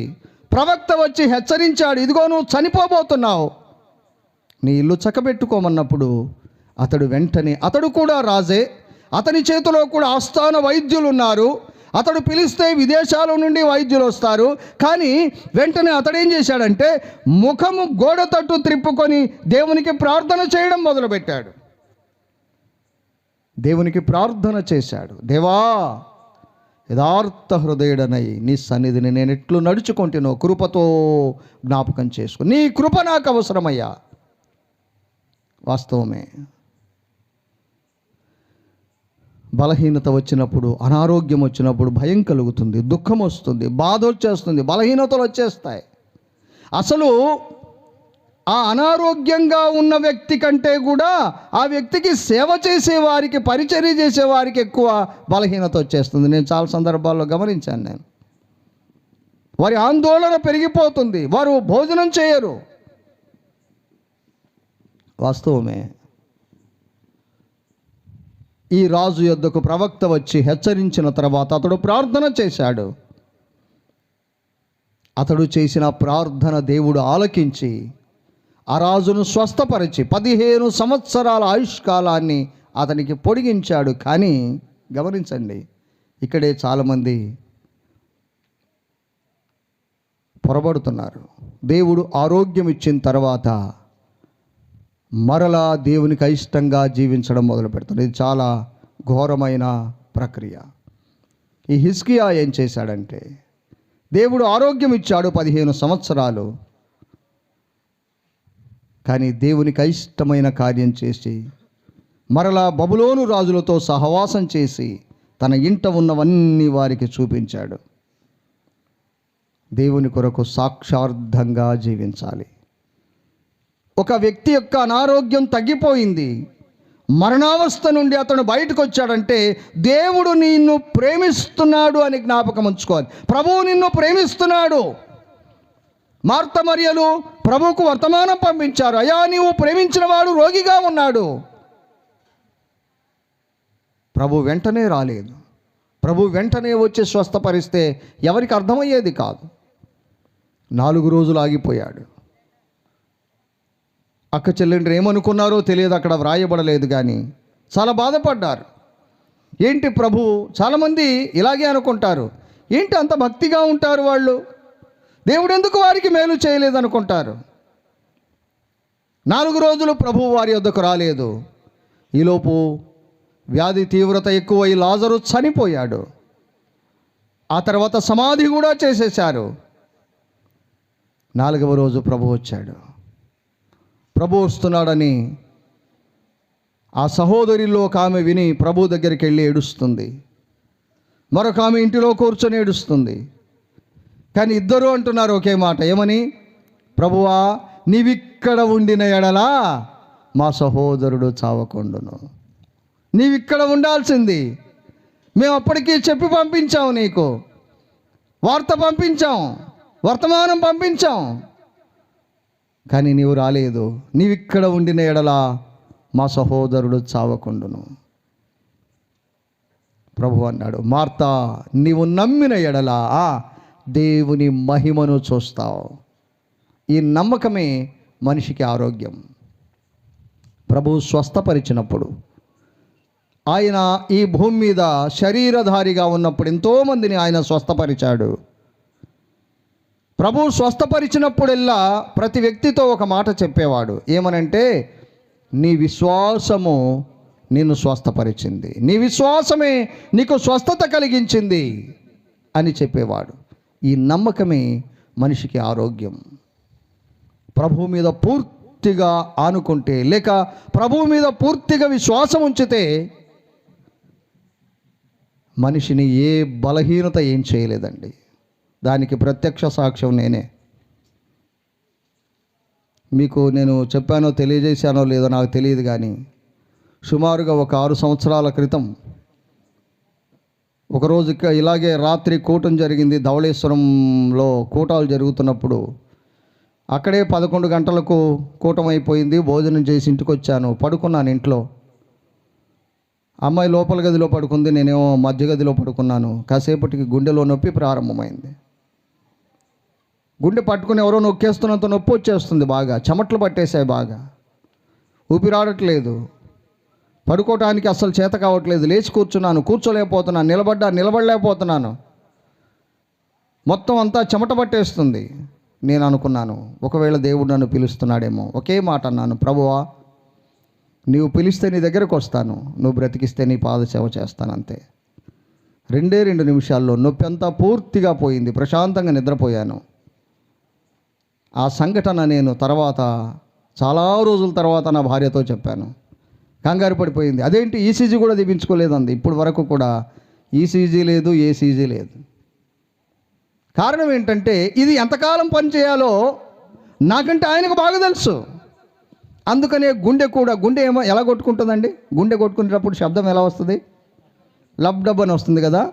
ప్రవక్త వచ్చి హెచ్చరించాడు, ఇదిగో నువ్వు చనిపోబోతున్నావు, నీ ఇల్లు చక్కబెట్టుకోమన్నప్పుడు అతడు వెంటనే, అతడు కూడా రాజే, అతని చేతిలో కూడా ఆస్థాన వైద్యులు ఉన్నారు, అతడు పిలిస్తే విదేశాల నుండి వైద్యులు వస్తారు. కానీ వెంటనే అతడేం చేశాడంటే ముఖము గోడ తట్టు త్రిప్పుకొని దేవునికి ప్రార్థన చేయడం మొదలుపెట్టాడు. దేవునికి ప్రార్థన చేశాడు, దేవా యథార్థ హృదయుడనై నీ సన్నిధిని నేను ఎట్లు నడుచుకుంటునో కృపతో జ్ఞాపకం చేసుకో, నీ కృప నాకు అవసరమయ్యా. వాస్తవమే, బలహీనత వచ్చినప్పుడు, అనారోగ్యం వచ్చినప్పుడు భయం కలుగుతుంది, దుఃఖం వస్తుంది, బాధ వచ్చేస్తుంది, బలహీనతలు వచ్చేస్తాయి. అసలు ఆ అనారోగ్యంగా ఉన్న వ్యక్తి కంటే కూడా ఆ వ్యక్తికి సేవ చేసేవారికి, పరిచర్య చేసేవారికి ఎక్కువ బలహీనత వచ్చేస్తుంది. నేను చాలా సందర్భాల్లో గమనించాను. నేను వారి ఆందోళన పెరిగిపోతుంది, వారు భోజనం చేయరు. వాస్తవమే. ఈ రాజు యొద్దకు ప్రవక్త వచ్చి హెచ్చరించిన తర్వాత అతడు ప్రార్థన చేశాడు. అతడు చేసిన ప్రార్థన దేవుడు ఆలకించి ఆ రాజును స్వస్థపరిచి 15 సంవత్సరాల ఆయుష్కాలాన్ని అతనికి పొడిగించాడు. కానీ గమనించండి, ఇక్కడే చాలామంది పొరబడుతున్నారు. దేవుడు ఆరోగ్యం ఇచ్చిన తర్వాత మరలా దేవునికి అయిష్టంగా జీవించడం మొదలు పెడతాడు. ఇది చాలా ఘోరమైన ప్రక్రియ. ఈ హిజ్కియా ఏం చేశాడంటే, దేవుడు ఆరోగ్యం ఇచ్చాడు 15 సంవత్సరాలు. కానీ దేవునికి అయిష్టమైన కార్యం చేసి మరలా బబులోను రాజులతో సహవాసం చేసి తన ఇంట ఉన్నవన్నీ వారికి చూపించాడు. దేవుని కొరకు సాక్షార్థంగా జీవించాలి. ఒక వ్యక్తి యొక్క అనారోగ్యం తగ్గిపోయింది, మరణావస్థ నుండి అతను బయటకు వచ్చాడంటే దేవుడు నిన్ను ప్రేమిస్తున్నాడు అని జ్ఞాపకం ఉంచుకోవాలి. ప్రభువు నిన్ను ప్రేమిస్తున్నాడు. మార్త మరియలు ప్రభువుకు వర్తమానం పంపించారు, అయ్యా నీవు ప్రేమించిన వాడు రోగిగా ఉన్నాడు. ప్రభు వెంటనే రాలేదు. ప్రభు వెంటనే వచ్చి స్వస్థపరిస్తే ఎవరికి అర్థమయ్యేది కాదు. 4 రోజులు ఆగిపోయాడు. అక్క చెల్లెండ్రు ఏమనుకున్నారో తెలియదు, అక్కడ వ్రాయబడలేదు, కానీ చాలా బాధపడ్డారు. ఏంటి ప్రభు, చాలామంది ఇలాగే అనుకుంటారు, ఏంటి అంత భక్తిగా ఉంటారు వాళ్ళు, దేవుడు ఎందుకు వారికి మేలు చేయలేదు అనుకుంటారు. 4 రోజులు ప్రభు వారి వద్దకు రాలేదు. ఈలోపు వ్యాధి తీవ్రత ఎక్కువై లాజరు చనిపోయాడు. ఆ తర్వాత సమాధి కూడా చేసేశారు. 4వ రోజు ప్రభు వచ్చాడు. ప్రభు వస్తున్నాడని ఆ సహోదరిలో ఒక ఆమె విని ప్రభు దగ్గరికి వెళ్ళి ఏడుస్తుంది. మరొక ఆమె ఇంటిలో కూర్చొని ఏడుస్తుంది. కానీ ఇద్దరు అంటున్నారు ఒకే మాట, ఏమని? ప్రభువా, నీవిక్కడ ఉండిన ఎడలా మా సహోదరుడు చావకుండును. నీవిక్కడ ఉండాల్సింది. మేము అప్పటికీ చెప్పి పంపించాం, నీకు వార్త పంపించాం, వర్తమానం పంపించాం, కానీ నీవు రాలేదు. నీవిక్కడ ఉండిన ఎడలా మా సహోదరుడు చావకుండును. ప్రభు అన్నాడు, మార్తా, నీవు నమ్మిన ఎడలా దేవుని మహిమను చూస్తావు. ఈ నమ్మకమే మనిషికి ఆరోగ్యం. ప్రభు స్వస్థపరిచినప్పుడు, ఆయన ఈ భూమి మీద శరీరధారిగా ఉన్నప్పుడు ఎంతోమందిని ఆయన స్వస్థపరిచాడు. ప్రభు స్వస్థపరిచినప్పుడల్లా ప్రతి వ్యక్తితో ఒక మాట చెప్పేవాడు, ఏమనంటే, నీ విశ్వాసము నిన్ను స్వస్థపరిచింది, నీ విశ్వాసమే నీకు స్వస్థత కలిగించింది అని చెప్పేవాడు. ఈ నమ్మకమే మనిషికి ఆరోగ్యం. ప్రభు మీద పూర్తిగా ఆనుకుంటే, లేక ప్రభువు మీద పూర్తిగా విశ్వాసం ఉంచితే మనిషిని ఏ బలహీనత ఏం చేయలేదండి. దానికి ప్రత్యక్ష సాక్ష్యం నేనే. మీకు నేను చెప్పానో తెలియజేశానో లేదో నాకు తెలియదు, కానీ సుమారుగా ఒక 6 సంవత్సరాల క్రితం ఒకరోజు ఇలాగే రాత్రి కూటం జరిగింది. ధవళేశ్వరంలో కూటాలు జరుగుతున్నప్పుడు అక్కడే 11 గంటలకు కూటం అయిపోయింది. భోజనం చేసి ఇంటికి వచ్చాను, పడుకున్నాను ఇంట్లో. అమ్మాయి లోపల గదిలో పడుకుంది, నేనేమో మధ్య గదిలో పడుకున్నాను. కాసేపటికి గుండెలో నొప్పి ప్రారంభమైంది. గుండె పట్టుకుని ఎవరో నొక్కేస్తున్నంత నొప్పి వచ్చేస్తుంది, బాగా చెమట్లు పట్టేశాయి, బాగా ఊపిరాడట్లేదు, పడుకోవటానికి అస్సలు చేత కావట్లేదు. లేచి కూర్చున్నాను, కూర్చోలేకపోతున్నాను, నిలబడలేకపోతున్నాను, మొత్తం అంతా చెమట పట్టేస్తుంది. నేను అనుకున్నాను, ఒకవేళ దేవుడు నన్ను పిలుస్తున్నాడేమో. ఒకే మాట అన్నాను, ప్రభువా, నీవు పిలిస్తే నీ దగ్గరకు వస్తాను, నువ్వు బ్రతికిస్తే నీ పాదసేవ చేస్తాను, అంతే. 2 నిమిషాల్లో నొప్పి అంతా పూర్తిగా పోయింది. ప్రశాంతంగా నిద్రపోయాను. ఆ సంఘటన నేను తర్వాత చాలా రోజుల తర్వాత నా భార్యతో చెప్పాను. కంగారు పడిపోయింది. అదేంటి ఈసీజీ కూడా తీపించుకోలేదండి, ఇప్పుడు వరకు కూడా ఈసీజీ లేదు, ఏసీజీ లేదు. కారణం ఏంటంటే, ఇది ఎంతకాలం పని చేయాలో నాకంటే ఆయనకు బాగా తెలుసు. అందుకనే గుండె ఏమో ఎలా కొట్టుకుంటుందండి, గుండె కొట్టుకునేటప్పుడు శబ్దం ఎలా వస్తుంది? లబ్ డబ్ అని వస్తుంది కదా.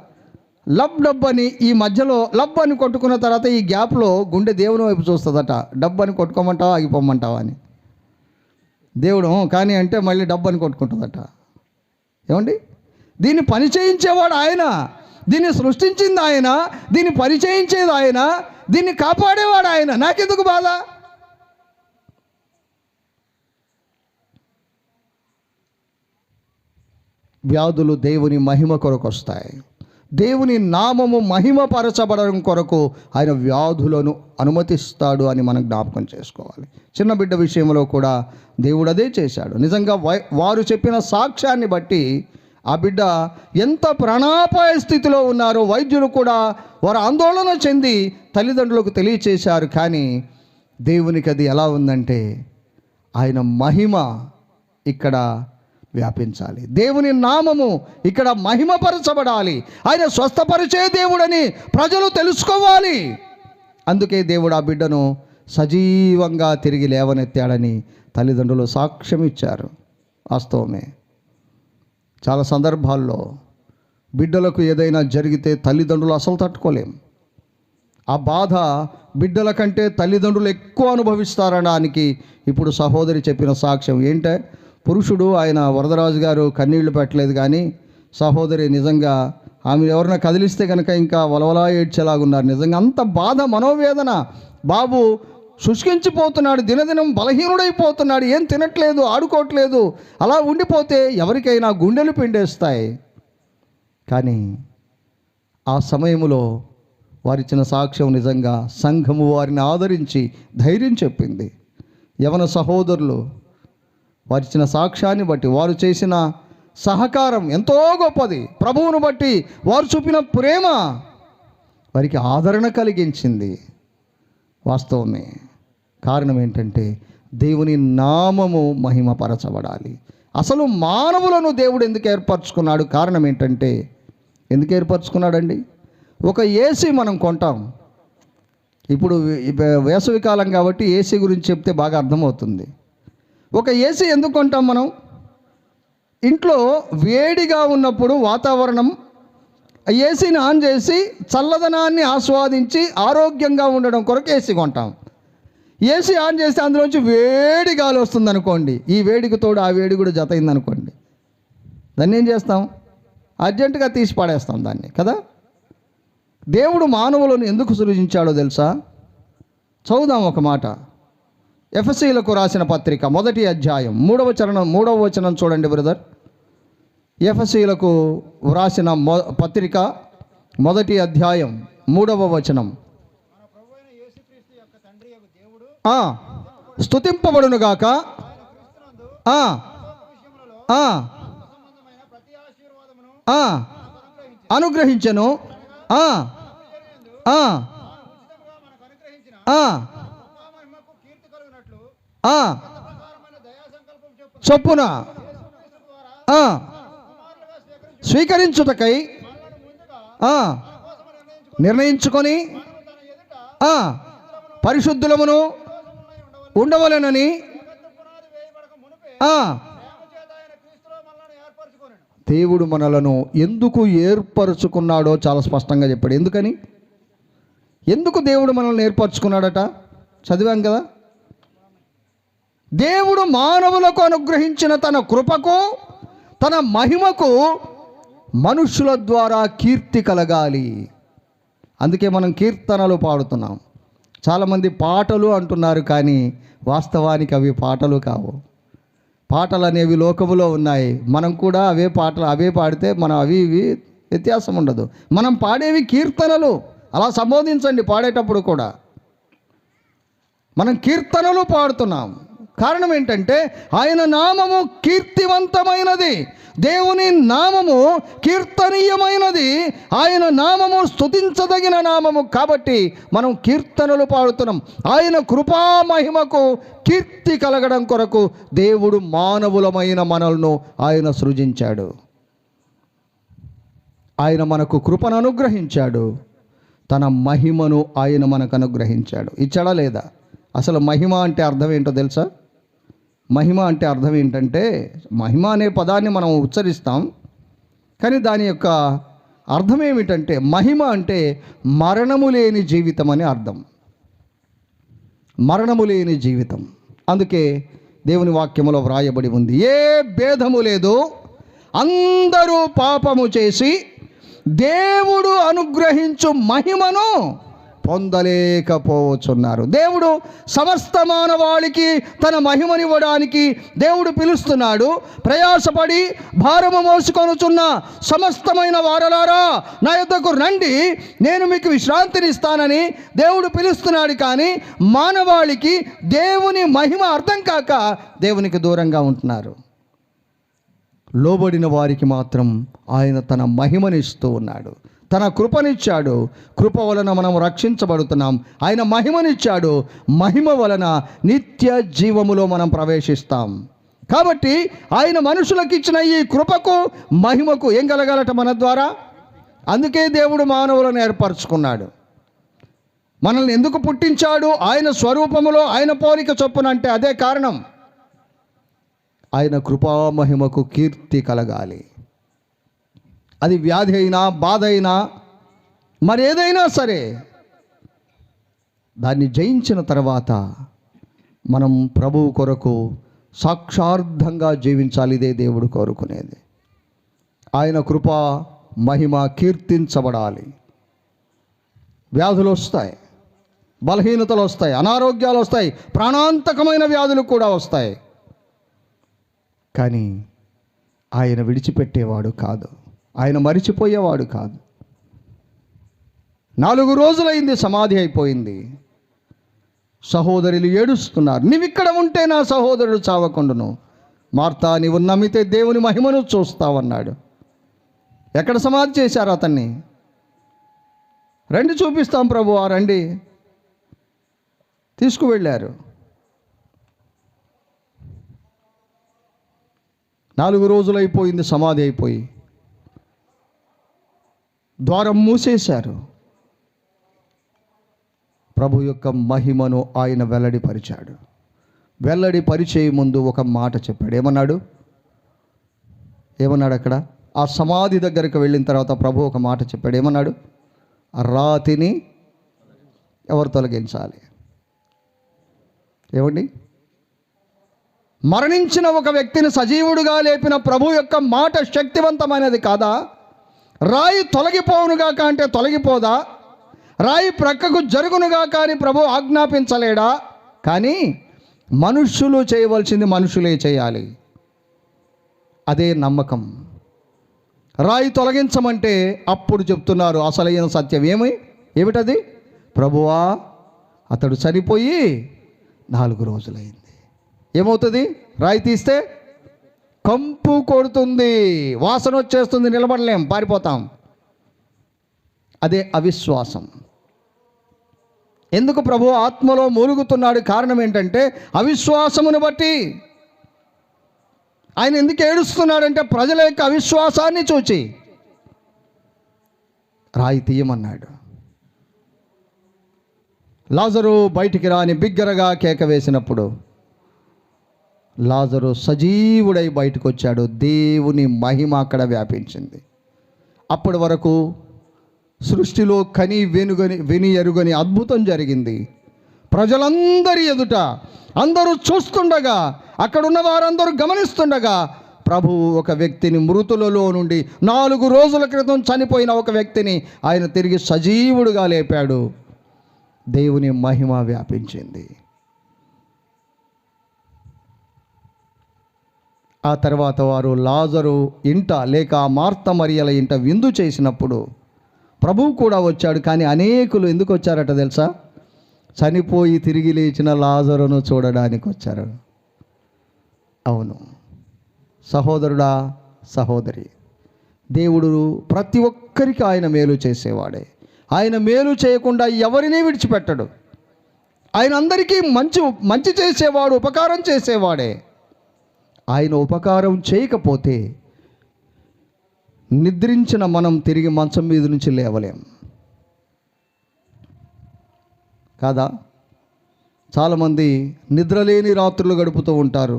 లబ్ డబ్ అని ఈ మధ్యలో లబ్ అని కొట్టుకున్న తర్వాత ఈ గ్యాప్లో గుండె దేవుని వైపు చూస్తుందట. డబ్బు అని కొట్టుకోమంటావా, ఆగిపోమంటావా అని. దేవుడు కానీ అంటే మళ్ళీ డబ్బు అని కొట్టుకుంటుందట. ఏమండి, దీన్ని పని చేయించేవాడు ఆయన, దీన్ని సృష్టించింది ఆయన, దీన్ని పరిచయించేది ఆయన, దీన్ని కాపాడేవాడు ఆయన. నాకెందుకు బాధ? వ్యాధులు దేవుని మహిమ కొరకు వస్తాయి. దేవుని నామము మహిమపరచబడడం కొరకు ఆయన వ్యాధులను అనుమతిస్తాడు అని మనం జ్ఞాపకం చేసుకోవాలి. చిన్న బిడ్డ విషయంలో కూడా దేవుడు అదే చేశాడు. నిజంగా వారు చెప్పిన సాక్ష్యాన్ని బట్టి ఆ బిడ్డ ఎంత ప్రాణాపాయ స్థితిలో ఉన్నారో వైద్యులు కూడా వారు ఆందోళన చెంది తల్లిదండ్రులకు తెలియచేశారు. కానీ దేవునికి అది ఎలా ఉందంటే, ఆయన మహిమ ఇక్కడ వ్యాపించాలి. దేవుని నామము ఇక్కడ మహిమపరచబడాలి. ఆయన స్వస్థపరిచే దేవుడని ప్రజలు తెలుసుకోవాలి. అందుకే దేవుడు ఆ బిడ్డను సజీవంగా తిరిగి లేవనెత్తాడని తల్లిదండ్రులు సాక్ష్యం ఇచ్చారు. వాస్తవమే. చాలా సందర్భాల్లో బిడ్డలకు ఏదైనా జరిగితే తల్లిదండ్రులు అసలు తట్టుకోలేం. ఆ బాధ బిడ్డల కంటే తల్లిదండ్రులు ఎక్కువ అనుభవిస్తారనడానికి ఇప్పుడు సహోదరి చెప్పిన సాక్ష్యం ఏంటే, పురుషుడు ఆయన వరదరాజు గారు కన్నీళ్లు పెట్టలేదు, కానీ సహోదరి నిజంగా ఆమె ఎవరైనా కదిలిస్తే కనుక ఇంకా వలవలా ఏడ్చేలాగున్నారు. నిజంగా అంత బాధ, మనోవేదన. బాబు శుష్కించిపోతున్నాడు, దినదినం బలహీనుడైపోతున్నాడు, ఏం తినట్లేదు, ఆడుకోవట్లేదు. అలా ఉండిపోతే ఎవరికైనా గుండెలు పిండేస్తాయి. కానీ ఆ సమయంలో వారిచ్చిన సాక్ష్యం నిజంగా సంఘము వారిని ఆదరించి ధైర్యం చెప్పింది. యవన సహోదరులు వారిచ్చిన సాక్ష్యాన్ని బట్టి, వారు చేసిన సహకారం ఎంతో గొప్పది. ప్రభువును బట్టి వారు చూపిన ప్రేమ వారికి ఆదరణ కలిగించింది. వాస్తవమే. కారణం ఏంటంటే దేవుని నామము మహిమపరచబడాలి. అసలు మానవులను దేవుడు ఎందుకు ఏర్పరచుకున్నాడు? కారణం ఏంటంటే, ఎందుకు ఏర్పరచుకున్నాడండి? ఒక ఏసీ మనం కొంటాం. ఇప్పుడు వేసవికాలం కాబట్టి ఏసీ గురించి చెప్తే బాగా అర్థమవుతుంది. ఒక ఏసీ ఎందుకు కొంటాం మనం? ఇంట్లో వేడిగా ఉన్నప్పుడు వాతావరణం, ఏసీని ఆన్ చేసి చల్లదనాన్ని ఆస్వాదించి ఆరోగ్యంగా ఉండడం కొరకు ఏసీ కొంటాం. ఏసీ ఆన్ చేస్తే అందులోంచి వేడి గాలి వస్తుంది అనుకోండి, ఈ వేడికి తోడు ఆ వేడి కూడా జత అయిందనుకోండి, దాన్ని ఏం చేస్తాం? అర్జెంటుగా తీసి పడేస్తాం దాన్ని కదా. దేవుడు మానవులను ఎందుకు సృజించాడో తెలుసా? చదువుదాం ఒక మాట. ఎఫెసీయులకు రాసిన పత్రిక 1వ అధ్యాయం 3వ వచనం చూడండి బ్రదర్. ఎఫెసీయులకు వ్రాసిన పత్రిక 1వ అధ్యాయం 3వ వచనం. స్తుతింపబడునుగాక, అనుగ్రహించెను, చొప్పున స్వీకరించుటకై నిర్ణయించుకొని పరిశుద్ధులమును ఉండవలెనని దేవుడు మనలను ఎందుకు ఏర్పరచుకున్నాడో చాలా స్పష్టంగా చెప్పాడు. ఎందుకు దేవుడు మనల్ని ఏర్పరచుకున్నాడట? చదివాం కదా. దేవుడు మానవులకు అనుగ్రహించిన తన కృపకు, తన మహిమకు మనుషుల ద్వారా కీర్తి కలగాలి. అందుకే మనం కీర్తనలు పాడుతున్నాం. చాలామంది పాటలు అంటున్నారు, కానీ వాస్తవానికి అవి పాటలు కావు. పాటలు అనేవి లోకములో ఉన్నాయి. మనం కూడా అవే పాడితే మనం ఇవి వ్యత్యాసం ఉండదు. మనం పాడేవి కీర్తనలు. అలా సంబోధించండి పాడేటప్పుడు కూడా. మనం కీర్తనలు పాడుతున్నాం. కారణం ఏంటంటే ఆయన నామము కీర్తివంతమైనది, దేవుని నామము కీర్తనీయమైనది, ఆయన నామము స్తుతించదగిన నామము. కాబట్టి మనం కీర్తనలు పాడుతున్నాం. ఆయన కృపా మహిమకు కీర్తి కలగడం కొరకు దేవుడు మానవులమైన మనల్ని ఆయన సృజించాడు. ఆయన మనకు కృపను అనుగ్రహించాడు, తన మహిమను ఆయన మనకు అనుగ్రహించాడు. ఇచ్చాడా లేదా? అసలు మహిమ అంటే అర్థం ఏంటో తెలుసా? మహిమ అంటే అర్థం ఏంటంటే, మహిమ అనే పదాన్ని మనం ఉచ్చరిస్తాం, కానీ దాని యొక్క అర్థం ఏమిటంటే, మహిమ అంటే మరణము లేని జీవితం అని అర్థం. మరణము లేని జీవితం. అందుకే దేవుని వాక్యములో వ్రాయబడి ఉంది, ఏ భేదము లేదు, అందరూ పాపము చేసి దేవుడు అనుగ్రహించు మహిమను పొందలేకపోవచ్చున్నారు. దేవుడు సమస్త మానవాళికి తన మహిమనివ్వడానికి దేవుడు పిలుస్తున్నాడు. ప్రయాసపడి భారము మోసుకొనుచున్న సమస్తమైన వారలారా నా యొద్దకు రండి, నేను మీకు విశ్రాంతినిస్తానని దేవుడు పిలుస్తున్నాడు. కానీ మానవాళికి దేవుని మహిమ అర్థం కాక దేవునికి దూరంగా ఉంటున్నారు. లోబడిన వారికి మాత్రం ఆయన తన మహిమనిస్తూ ఉన్నాడు, తన కృపనిచ్చాడు. కృప వలన మనం రక్షించబడుతున్నాం. ఆయన మహిమనిచ్చాడు. మహిమ వలన నిత్య జీవములో మనం ప్రవేశిస్తాం. కాబట్టి ఆయన మనుషులకు ఇచ్చిన ఈ కృపకు మహిమకు ఏం కలగాలట మన ద్వారా? అందుకే దేవుడు మానవులను ఏర్పరచుకున్నాడు. మనల్ని ఎందుకు పుట్టించాడు? ఆయన స్వరూపములో ఆయన పోలిక చొప్పున అంటే అదే కారణం. ఆయన కృపామహిమకు కీర్తి కలగాలి. అది వ్యాధి అయినా, బాధ అయినా, మరేదైనా సరే దాన్ని జయించిన తర్వాత మనం ప్రభువు కొరకు సాక్షార్థంగా జీవించాలి. ఇదే దేవుడు కోరుకునేది. ఆయన కృప మహిమ కీర్తించబడాలి. వ్యాధులు వస్తాయి, బలహీనతలు వస్తాయి, అనారోగ్యాలు వస్తాయి, ప్రాణాంతకమైన వ్యాధులు కూడా వస్తాయి. కానీ ఆయన విడిచిపెట్టేవాడు కాదు. ఆయన మరిచిపోయేవాడు కాదు. 4 రోజులైంది, సమాధి అయిపోయింది. సహోదరులు ఏడుస్తున్నారు. నీవిక్కడ ఉంటే నా సహోదరుడు చావకుండును. మార్తా, నీవు నమ్మితే దేవుని మహిమను చూస్తావన్నాడు. ఎక్కడ సమాధి చేశారు అతన్ని? రండి చూపిస్తాం ప్రభువా, రండి. తీసుకువెళ్ళారు. 4 రోజులైపోయింది, సమాధి అయిపోయి. ద్వారం మూసేశారు. ప్రభు యొక్క మహిమను ఆయన వెల్లడిపరిచాడు. వెల్లడిపరిచే ముందు ఒక మాట చెప్పాడు. ఏమన్నాడు అక్కడ? ఆ సమాధి దగ్గరికి వెళ్ళిన తర్వాత ప్రభు ఒక మాట చెప్పాడు. ఏమన్నాడు? రాతిని ఎవరు తొలగించాలి? ఏమండి? మరణించిన ఒక వ్యక్తిని సజీవుడుగా లేపిన ప్రభు యొక్క మాట శక్తివంతమైనది కాదా? రాయి తొలగిపోవునుగాక అంటే తొలగిపోదా? రాయి ప్రక్కకు జరుగునుగా కానీ ప్రభు ఆజ్ఞాపించలేడా? కానీ మనుష్యులు చేయవలసింది మనుషులే చేయాలి. అదే నమ్మకం. రాయి తొలగించమంటే అప్పుడు చెప్తున్నారు అసలైన సత్యం. ఏమిటది? ప్రభువా, అతడు చనిపోయి 4 రోజులైంది. ఏమవుతుంది? రాయి తీస్తే కంపు కొడుతుంది, వాసన వచ్చేస్తుంది, నిలబడలేం, పారిపోతాం. అదే అవిశ్వాసం. ఎందుకు ప్రభు ఆత్మలో మూలుగుతున్నాడు? కారణం ఏంటంటే అవిశ్వాసమును బట్టి. ఆయన ఎందుకు ఏడుస్తున్నాడంటే ప్రజల యొక్క అవిశ్వాసాన్ని చూచి రాయి తీయమన్నాడు. లాజరు బయటికి రాని బిగ్గరగా కేక వేసినప్పుడు లాజరు సజీవుడై బయటకు వచ్చాడు. దేవుని మహిమ అక్కడ వ్యాపించింది. అప్పటి వరకు సృష్టిలో విని ఎరుగని అద్భుతం జరిగింది. ప్రజలందరి ఎదుట అందరూ చూస్తుండగా, అక్కడున్న వారందరూ గమనిస్తుండగా ప్రభువు ఒక వ్యక్తిని మృతులలో నుండి 4 రోజుల క్రితం చనిపోయిన ఒక వ్యక్తిని ఆయన తిరిగి సజీవుడుగా లేపాడు. దేవుని మహిమ వ్యాపించింది. ఆ తర్వాత వారు లాజరు ఇంట లేక మార్త మరియల ఇంట విందు చేసినప్పుడు ప్రభువు కూడా వచ్చాడు. కానీ అనేకులు ఎందుకు వచ్చారట తెలుసా? చనిపోయి తిరిగి లేచిన లాజరును చూడడానికి వచ్చారు. అవును సహోదరుడా, సహోదరి, దేవుడు ప్రతి ఒక్కరికి ఆయన మేలు చేసేవాడే. ఆయన మేలు చేయకుండా ఎవరినీ విడిచిపెట్టడు. ఆయన అందరికీ మంచి చేసేవాడు, ఉపకారం చేసేవాడే. ఆయన ఉపకారం చేయకపోతే నిద్రించిన మనం తిరిగి మంచం మీద నుంచి లేవలేం కాదా? చాలామంది నిద్రలేని రాత్రులు గడుపుతూ ఉంటారు.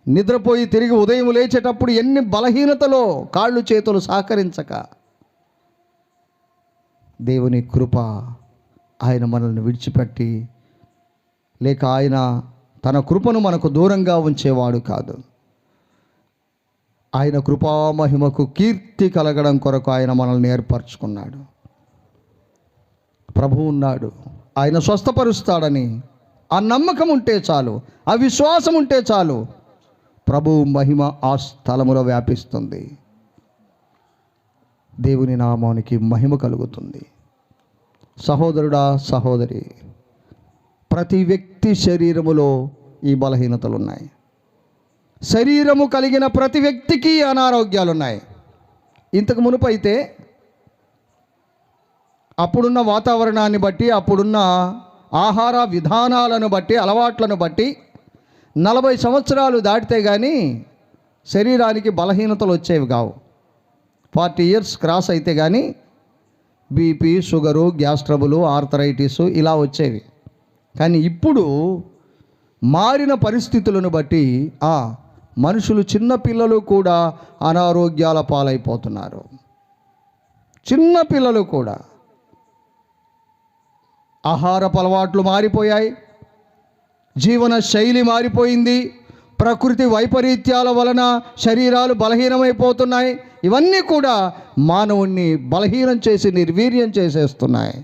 నిద్రపోయి తిరిగి ఉదయం లేచేటప్పుడు ఎన్ని బలహీనతలో, కాళ్ళు చేతులు సహకరించక. దేవుని కృప ఆయన మనల్ని విడిచిపెట్టి లేక ఆయన తన కృపను మనకు దూరంగా ఉంచేవాడు కాదు. ఆయన కృపామహిమకు కీర్తి కలగడం కొరకు ఆయన మనల్ని ఏర్పరచుకున్నాడు. ప్రభువు ఉన్నాడు, ఆయన స్వస్థపరుస్తాడని ఆ నమ్మకం ఉంటే చాలు, ఆ విశ్వాసం ఉంటే చాలు, ప్రభువు మహిమ ఆ స్థలములో వ్యాపిస్తుంది. దేవుని నామానికి మహిమ కలుగుతుంది. సహోదరుడా, సహోదరి, ప్రతి వ్యక్తి శరీరములో ఈ బలహీనతలు ఉన్నాయి. శరీరము కలిగిన ప్రతి వ్యక్తికి అనారోగ్యాలు ఉన్నాయి. ఇంతకు మునుపైతే అప్పుడున్న వాతావరణాన్ని బట్టి, అప్పుడున్న ఆహార విధానాలను బట్టి, అలవాట్లను బట్టి 40 సంవత్సరాలు దాటితే కానీ శరీరానికి బలహీనతలు వచ్చేవి కావు. 40 ఇయర్స్ క్రాస్ అయితే కానీ BP, sugar, gas trouble, arthritis ఇలా వచ్చేవి. కానీ ఇప్పుడు మారిన పరిస్థితులను బట్టి మనుషులు, చిన్న పిల్లలు కూడా అనారోగ్యాల పాలైపోతున్నారు. చిన్న పిల్లలు కూడా. ఆహారపు అలవాట్లు మారిపోయాయి, జీవన శైలి మారిపోయింది, ప్రకృతి వైపరీత్యాల వలన శరీరాలు బలహీనమైపోతున్నాయి. ఇవన్నీ కూడా మానవుణ్ణి బలహీనం చేసి నిర్వీర్యం చేసేస్తున్నాయి.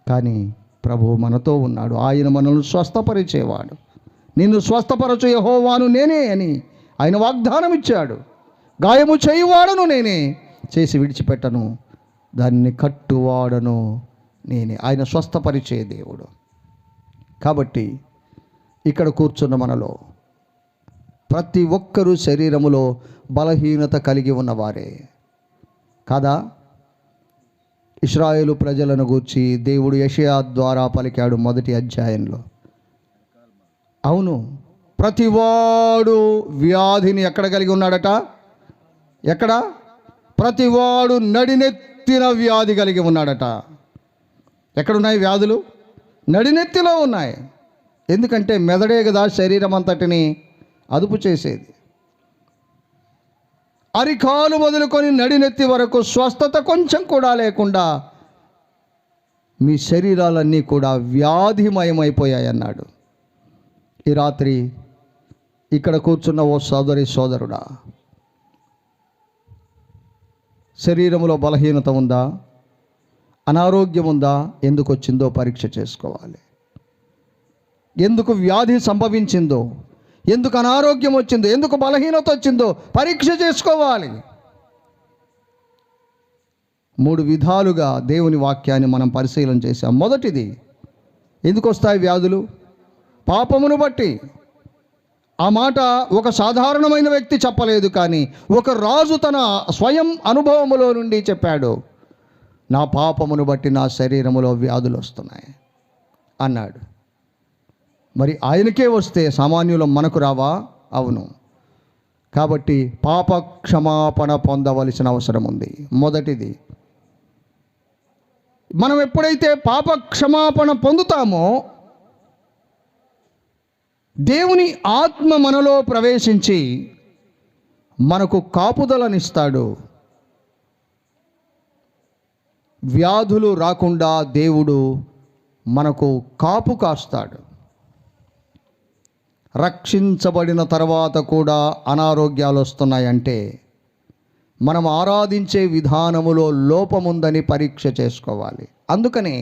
కానీ ప్రభువు మనతో ఉన్నాడు. ఆయన మనల్ని స్వస్థపరిచేవాడు. నిన్ను స్వస్థపరచు యెహోవాను నేనే అని ఆయన వాగ్దానం ఇచ్చాడు. గాయము చేయువాడను నేనే, చేసి విడిచిపెట్టను, దాన్ని కట్టువాడను నేనే. ఆయన స్వస్థపరిచే దేవుడు. కాబట్టి ఇక్కడ కూర్చున్న మనలో ప్రతి ఒక్కరూ శరీరములో బలహీనత కలిగి ఉన్నవారే కాదా? ఇశ్రాయేలు ప్రజలను గూర్చి దేవుడు యెషయా ద్వారా పలికాడు మొదటి అధ్యాయంలో. అవును, ప్రతివాడు వ్యాధిని ఎక్కడ కలిగి ఉన్నాడట? ఎక్కడ? ప్రతివాడు నడినెత్తిన వ్యాధి కలిగి ఉన్నాడట. ఎక్కడున్నాయి వ్యాధులు? నడినెత్తిలో ఉన్నాయి. ఎందుకంటే మెదడే కదా శరీరం అంతటిని అదుపు చేసేది. అరికాలు మొదలుకొని నడినెత్తి వరకు స్వస్థత కొంచెం కూడా లేకుండా మీ శరీరాలన్నీ కూడా వ్యాధిమయమైపోయాయి అన్నాడు. ఈ రాత్రి ఇక్కడ కూర్చున్న ఓ సోదరి, సోదరుడా, శరీరంలో బలహీనత ఉందా? అనారోగ్యం ఉందా? ఎందుకు వచ్చిందో పరీక్ష చేసుకోవాలి. ఎందుకు వ్యాధి సంభవించిందో, ఎందుకు అనారోగ్యం వచ్చిందో, ఎందుకు బలహీనత వచ్చిందో పరీక్ష చేసుకోవాలి. 3 విధాలుగా దేవుని వాక్యాన్ని మనం పరిశీలన చేశాం. మొదటిది, ఎందుకు వస్తాయి వ్యాధులు? పాపమును బట్టి. ఆ మాట ఒక సాధారణమైన వ్యక్తి చెప్పలేదు, కానీ ఒక రాజు తన స్వయం అనుభవములో నుండి చెప్పాడు. నా పాపమును బట్టి నా శరీరములో వ్యాధులు వస్తున్నాయి అన్నాడు. మరి ఆయనకే వస్తే సామాన్యులం మనకు రావా? అవును. కాబట్టి పాప క్షమాపణ పొందవలసిన అవసరం ఉంది. మొదటిది, మనం ఎప్పుడైతే పాప క్షమాపణ పొందుతామో దేవుని ఆత్మ మనలో ప్రవేశించి మనకు కాపుదలనిస్తాడు. వ్యాధులు రాకుండా దేవుడు మనకు కాపు కాస్తాడు. రక్షించబడిన తర్వాత కూడా అనారోగ్యాలు వస్తున్నాయంటే మనం ఆరాధించే విధానములో లోపముందని పరీక్ష చేసుకోవాలి. అందుకని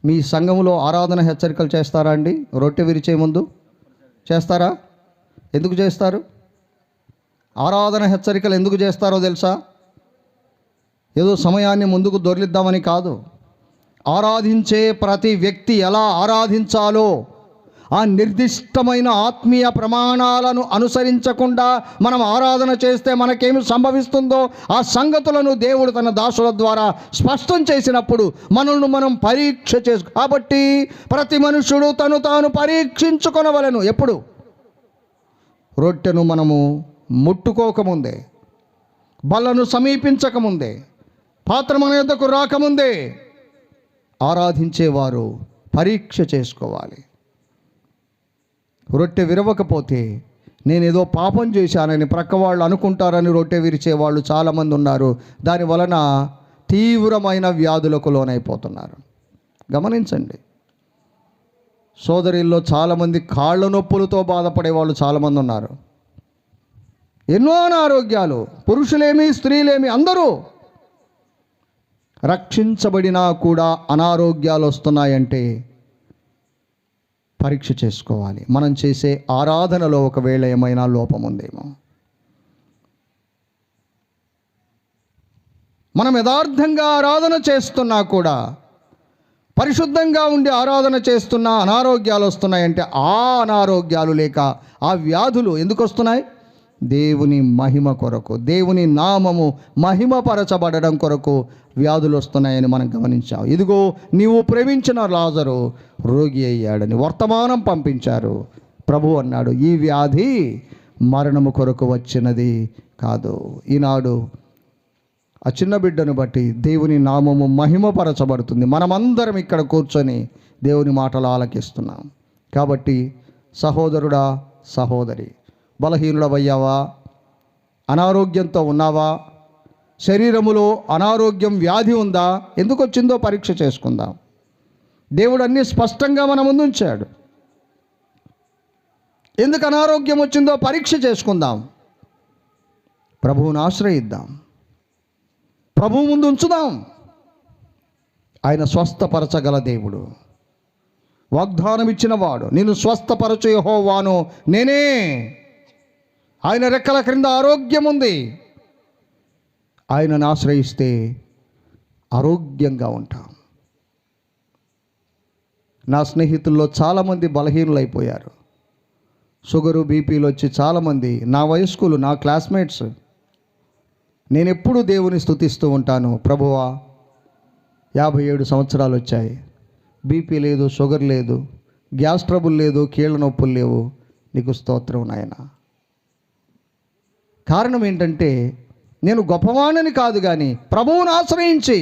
మీ సంఘములో ఆరాధన హెచ్చరికలు చేస్తారా అండి? రొట్టె విరిచే ముందు చేస్తారా? ఎందుకు చేస్తారు? ఆరాధన హెచ్చరికలు ఎందుకు చేస్తారో తెలుసా? ఏదో సమయాన్ని ముందుకు దొర్లిద్దామని కాదు. ఆరాధించే ప్రతి వ్యక్తి ఎలా ఆరాధించాలో ఆ నిర్దిష్టమైన ఆత్మీయ ప్రమాణాలను అనుసరించకుండా మనం ఆరాధన చేస్తే మనకేమి సంభవిస్తుందో ఆ సంగతులను దేవుడు తన దాసుల ద్వారా స్పష్టం చేసినప్పుడు మనల్ని మనం పరీక్ష కాబట్టి ప్రతి మనుషుడు తను తాను పరీక్షించుకొనవలెను. ఎప్పుడు? రొట్టెను మనము ముట్టుకోకముందే, బల్లను సమీపించకముందే, పాత్ర మన యొద్దకు రాకముందే ఆరాధించేవారు పరీక్ష చేసుకోవాలి. రొట్టె విరవకపోతే నేనేదో పాపం చేశానని ప్రక్క వాళ్ళు అనుకుంటారని రొట్టె విరిచేవాళ్ళు చాలామంది ఉన్నారు. దాని వలన తీవ్రమైన వ్యాధులకు లోనైపోతున్నారు. గమనించండి, సోదరుల్లో చాలామంది కాళ్ళ నొప్పులతో బాధపడే వాళ్ళు చాలామంది ఉన్నారు. ఎన్నో అనారోగ్యాలు, పురుషులేమి స్త్రీలేమి అందరూ. రక్షించబడినా కూడా అనారోగ్యాలు వస్తున్నాయంటే పరీక్ష చేసుకోవాలి. మనం చేసే ఆరాధనలో ఒకవేళ ఏమైనా లోపం ఉందేమో. మనం యథార్థంగా ఆరాధన చేస్తున్నా కూడా, పరిశుద్ధంగా ఉండి ఆరాధన చేస్తున్నా అనారోగ్యాలు వస్తున్నాయంటే ఆ అనారోగ్యాలు లేక ఆ వ్యాధులు ఎందుకు వస్తున్నాయి? దేవుని మహిమ కొరకు, దేవుని నామము మహిమపరచబడడం కొరకు వ్యాధులు వస్తున్నాయని మనం గమనించాం. ఇదిగో నీవు ప్రేమించిన లాజరు రోగి అయ్యాడని వర్తమానం పంపించారు. ప్రభు అన్నాడు, ఈ వ్యాధి మరణము కొరకు వచ్చినది కాదు. ఈనాడు ఆ చిన్న బిడ్డను బట్టి దేవుని నామము మహిమపరచబడుతుంది. మనమందరం ఇక్కడ కూర్చొని దేవుని మాటలు ఆలకిస్తున్నాం. కాబట్టి సహోదరుడా, సహోదరి, బలహీనుడవయ్యావా? అనారోగ్యంతో ఉన్నావా? శరీరములో అనారోగ్యం, వ్యాధి ఉందా? ఎందుకు వచ్చిందో పరీక్ష చేసుకుందాం. దేవుడు అన్నీ స్పష్టంగా మన ముందు ఉంచాడు. ఎందుకు అనారోగ్యం వచ్చిందో పరీక్ష చేసుకుందాం. ప్రభువుని ఆశ్రయిద్దాం, ప్రభువు ముందు ఉంచుదాం. ఆయన స్వస్థపరచగల దేవుడు, వాగ్దానం ఇచ్చిన వాడు. నేను స్వస్థపరచు యెహోవాను నేనే. ఆయన రెక్కల క్రింద ఆరోగ్యం ఉంది. ఆయనను ఆశ్రయిస్తే ఆరోగ్యంగా ఉంటాం. నా స్నేహితుల్లో చాలామంది బలహీనులైపోయారు. షుగరు, బీపీలు వచ్చి చాలామంది నా వయస్కులు, నా క్లాస్మేట్స్. నేను ఎప్పుడూ దేవుని స్తుతిస్తూ ఉంటాను. ప్రభువా, 57 సంవత్సరాలు వచ్చాయి, బీపీ లేదు, షుగర్ లేదు, గ్యాస్ ట్రబుల్ లేదు, కీళ్ళ నొప్పులు లేవు, నీకు స్తోత్రం నాయనా. కారణం ఏంటంటే నేను గొప్పవాణ్ణని కాదు, కానీ ప్రభువును ఆశ్రయించి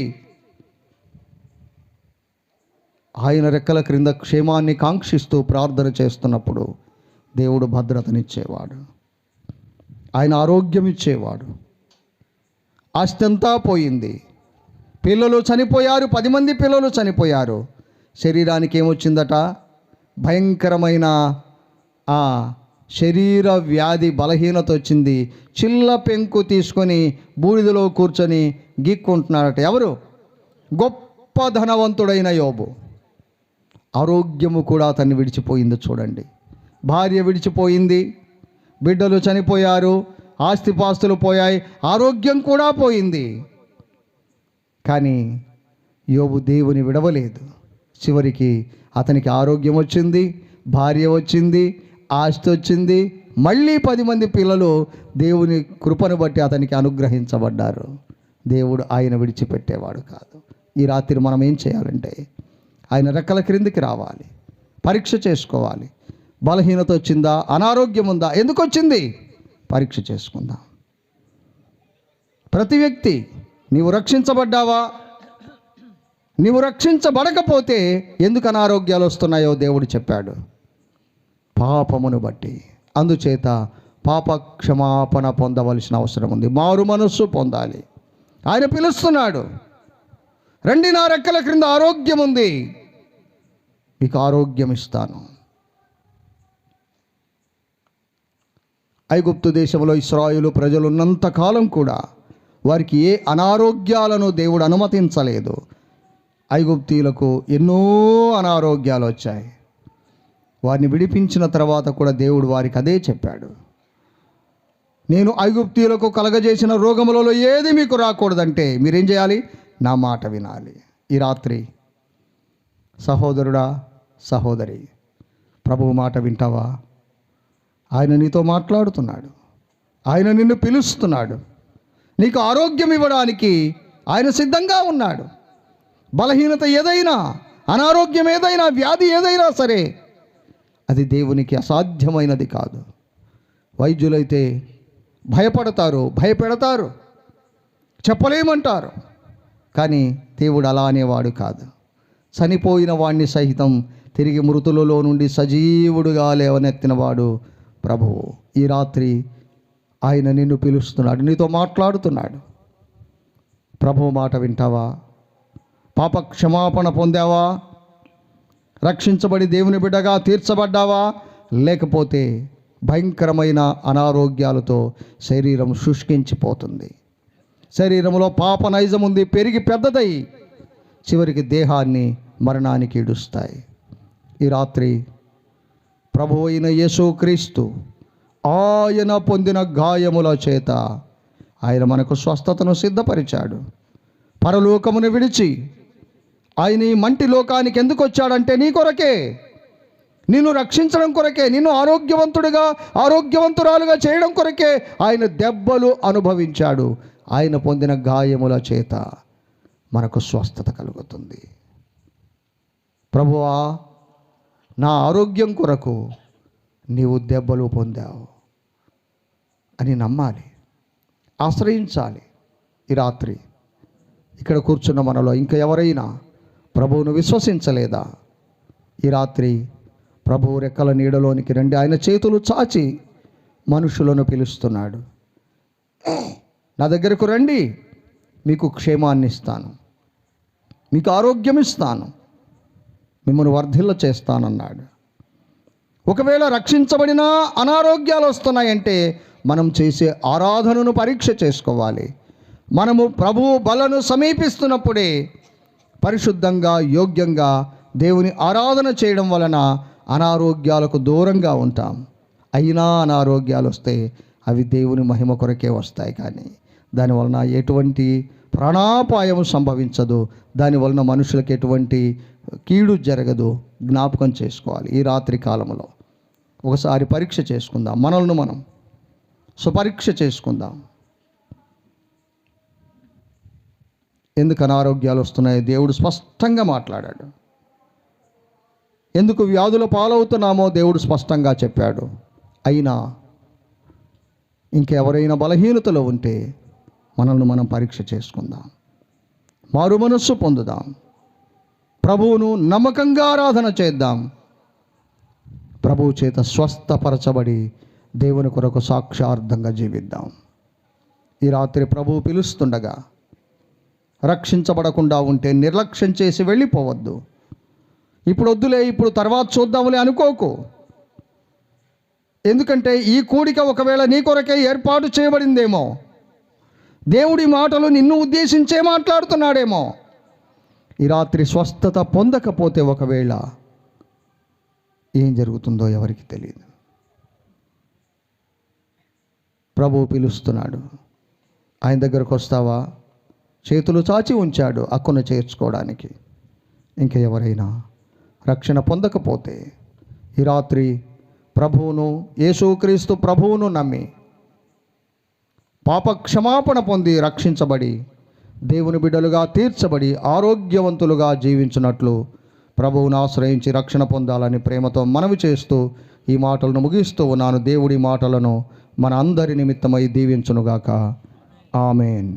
ఆయన రెక్కల క్రింద క్షేమాన్ని కాంక్షిస్తూ ప్రార్థన చేస్తున్నప్పుడు దేవుడు భద్రతనిచ్చేవాడు, ఆయన ఆరోగ్యం ఇచ్చేవాడు. ఆస్తి అంతా పోయింది, పిల్లలు చనిపోయారు, 10 మంది పిల్లలు చనిపోయారు. శరీరానికి ఏమొచ్చిందట? భయంకరమైన శరీర వ్యాధి, బలహీనత వచ్చింది. చిల్ల పెంకు తీసుకొని బూడిదలో కూర్చొని గీక్కుంటున్నాడట. ఎవరు? గొప్ప ధనవంతుడైన యోబు. ఆరోగ్యము కూడా అతన్ని విడిచిపోయింది. చూడండి, భార్య విడిచిపోయింది, బిడ్డలు చనిపోయారు, ఆస్తిపాస్తులు పోయాయి, ఆరోగ్యం కూడా పోయింది. కానీ యోబు దేవుని విడవలేదు. చివరికి అతనికి ఆరోగ్యం వచ్చింది, భార్య వచ్చింది, ఆస్తి వచ్చింది, మళ్ళీ 10 మంది పిల్లలు దేవుని కృపను బట్టి అతనికి అనుగ్రహించబడ్డారు. దేవుడు ఆయన విడిచిపెట్టేవాడు కాదు. ఈ రాత్రి మనం ఏం చేయాలంటే ఆయన రెక్కల క్రిందికి రావాలి, పరీక్ష చేసుకోవాలి. బలహీనత వచ్చిందా? అనారోగ్యం ఉందా? ఎందుకు వచ్చింది? పరీక్ష చేసుకుందాం. ప్రతి వ్యక్తి, నీవు రక్షించబడ్డావా? నీవు రక్షించబడకపోతే ఎందుకు అనారోగ్యాలు వస్తున్నాయో దేవుడు చెప్పాడు. పాపమును బట్టి. అందుచేత పాప క్షమాపణ పొందవలసిన అవసరం ఉంది. మారు మనస్సు పొందాలి. ఆయన పిలుస్తున్నాడు, రండి నా రెక్కల క్రింద ఆరోగ్యం ఉంది, మీకు ఆరోగ్యం ఇస్తాను. ఐగుప్తు దేశంలో ఇశ్రాయేలు ప్రజలు ఉన్నంత కాలం కూడా వారికి ఏ అనారోగ్యాలను దేవుడు అనుమతించలేదు. ఐగుప్తీయులకు ఎన్నో అనారోగ్యాలు వచ్చాయి. వారిని విడిపించిన తర్వాత కూడా దేవుడు వారికి అదే చెప్పాడు, నేను ఐగుప్తీయులకు కలగజేసిన రోగములలో ఏది మీకు రాకూడదంటే మీరేం చేయాలి? నా మాట వినాలి. ఈ రాత్రి సహోదరుడా, సహోదరి, ప్రభువు మాట వింటావా? ఆయన నీతో మాట్లాడుతున్నాడు, ఆయన నిన్ను పిలుస్తున్నాడు. నీకు ఆరోగ్యం ఇవ్వడానికి ఆయన సిద్ధంగా ఉన్నాడు. బలహీనత ఏదైనా, అనారోగ్యం ఏదైనా, వ్యాధి ఏదైనా సరే అది దేవునికి అసాధ్యమైనది కాదు. వైద్యులైతే భయపడతారు, భయపెడతారు, చెప్పలేమంటారు. కానీ దేవుడు అలా అనేవాడు కాదు. చనిపోయిన వాడిని సహితం తిరిగి మృతులలో నుండి సజీవుడుగా లేవనెత్తినవాడు ప్రభువు. ఈ రాత్రి ఆయన నిన్ను పిలుస్తున్నాడు, నీతో మాట్లాడుతున్నాడు. ప్రభువు మాట వింటావా? పాప క్షమాపణ పొందావా? రక్షించబడి దేవుని బిడ్డగా తీర్చబడ్డావా? లేకపోతే భయంకరమైన అనారోగ్యాలతో శరీరం శుష్కించిపోతుంది. శరీరంలో పాప నైజం ఉంది, పెరిగి పెద్దదై చివరికి దేహాన్ని మరణానికి ఈడుస్తాయి. ఈ రాత్రి ప్రభువు అయిన యేసుక్రీస్తు ఆయన పొందిన గాయముల చేత ఆయన మనకు స్వస్థతను సిద్ధపరిచాడు. పరలోకమును విడిచి ఆయన ఈ మంటి లోకానికి ఎందుకు వచ్చాడంటే నీ కొరకే. నిన్ను రక్షించడం కొరకే, నిన్ను ఆరోగ్యవంతురాలుగా చేయడం కొరకే ఆయన దెబ్బలు అనుభవించాడు. ఆయన పొందిన గాయముల చేత మనకు స్వస్థత కలుగుతుంది. ప్రభువా, నా ఆరోగ్యం కొరకు నీవు దెబ్బలు పొందావు అని నమ్మాలి, ఆశ్రయించాలి. ఈ రాత్రి ఇక్కడ కూర్చున్న మనలో ఇంకా ఎవరైనా ప్రభువును విశ్వసించలేదా? ఈ రాత్రి ప్రభువు రెక్కల నీడలోనికి రండి. ఆయన చేతులు చాచి మనుషులను పిలుస్తున్నాడు. నా దగ్గరకు రండి, మీకు క్షేమాన్ని ఇస్తాను, మీకు ఆరోగ్యం ఇస్తాను, మిమ్మల్ని వర్ధిల్ల చేస్తానన్నాడు. ఒకవేళ రక్షించబడినా అనారోగ్యాలు వస్తున్నాయంటే మనం చేసే ఆరాధనను పరీక్ష చేసుకోవాలి. మనము ప్రభువు బలను సమీపిస్తున్నప్పుడే పరిశుద్ధంగా, యోగ్యంగా దేవుని ఆరాధన చేయడం వలన అనారోగ్యాలకు దూరంగా ఉంటాం. అయినా అనారోగ్యాలు వస్తే అవి దేవుని మహిమ కొరకే వస్తాయి, కానీ దానివలన ఎటువంటి ప్రాణాపాయం సంభవించదు, దానివలన మనుషులకు ఎటువంటి కీడు జరగదు. జ్ఞాపకం చేసుకోవాలి. ఈ రాత్రి కాలంలో ఒకసారి పరీక్ష చేసుకుందాం, మనల్ని మనం స్వపరీక్ష చేసుకుందాం. ఎందుకు అనారోగ్యాలు వస్తున్నాయి? దేవుడు స్పష్టంగా మాట్లాడాడు. ఎందుకు వ్యాధుల పాలవుతున్నామో దేవుడు స్పష్టంగా చెప్పాడు. అయినా ఇంకెవరైనా బలహీనతలో ఉంటే మనల్ని మనం పరీక్ష చేసుకుందాం, మారు మనస్సు పొందుదాం, ప్రభువును నమ్మకంగా ఆరాధన చేద్దాం, ప్రభువు చేత స్వస్థపరచబడి దేవుని కొరకు సాక్షార్థంగా జీవిద్దాం. ఈ రాత్రి ప్రభువు పిలుస్తుండగా రక్షించబడకుండా ఉంటే నిర్లక్ష్యం చేసి వెళ్ళిపోవద్దు. ఇప్పుడు వద్దులే, ఇప్పుడు తర్వాత చూద్దాములే అనుకోకు. ఎందుకంటే ఈ కూడిక ఒకవేళ నీ కొరకే ఏర్పాటు చేయబడిందేమో, దేవుడి మాటలు నిన్ను ఉద్దేశించే మాట్లాడుతున్నాడేమో. ఈ రాత్రి స్వస్థత పొందకపోతే ఒకవేళ ఏం జరుగుతుందో ఎవరికి తెలియదు. ప్రభువు పిలుస్తున్నాడు, ఆయన దగ్గరకు వస్తావా? చేతులు చాచి ఉంచాడు హక్కును చేర్చుకోవడానికి. ఇంకా ఎవరైనా రక్షణ పొందకపోతే ఈ రాత్రి ప్రభువును, యేసుక్రీస్తు ప్రభువును నమ్మి పాప క్షమాపణ పొంది రక్షించబడి దేవుని బిడ్డలుగా తీర్చబడి ఆరోగ్యవంతులుగా జీవించినట్లు ప్రభువును ఆశ్రయించి రక్షణ పొందాలని ప్రేమతో మనవి చేస్తూ ఈ మాటలను ముగిస్తూ ఉన్నాను. దేవుడి మాటలను మన అందరి నిమిత్తమై దీవించునుగాక. ఆమేన్.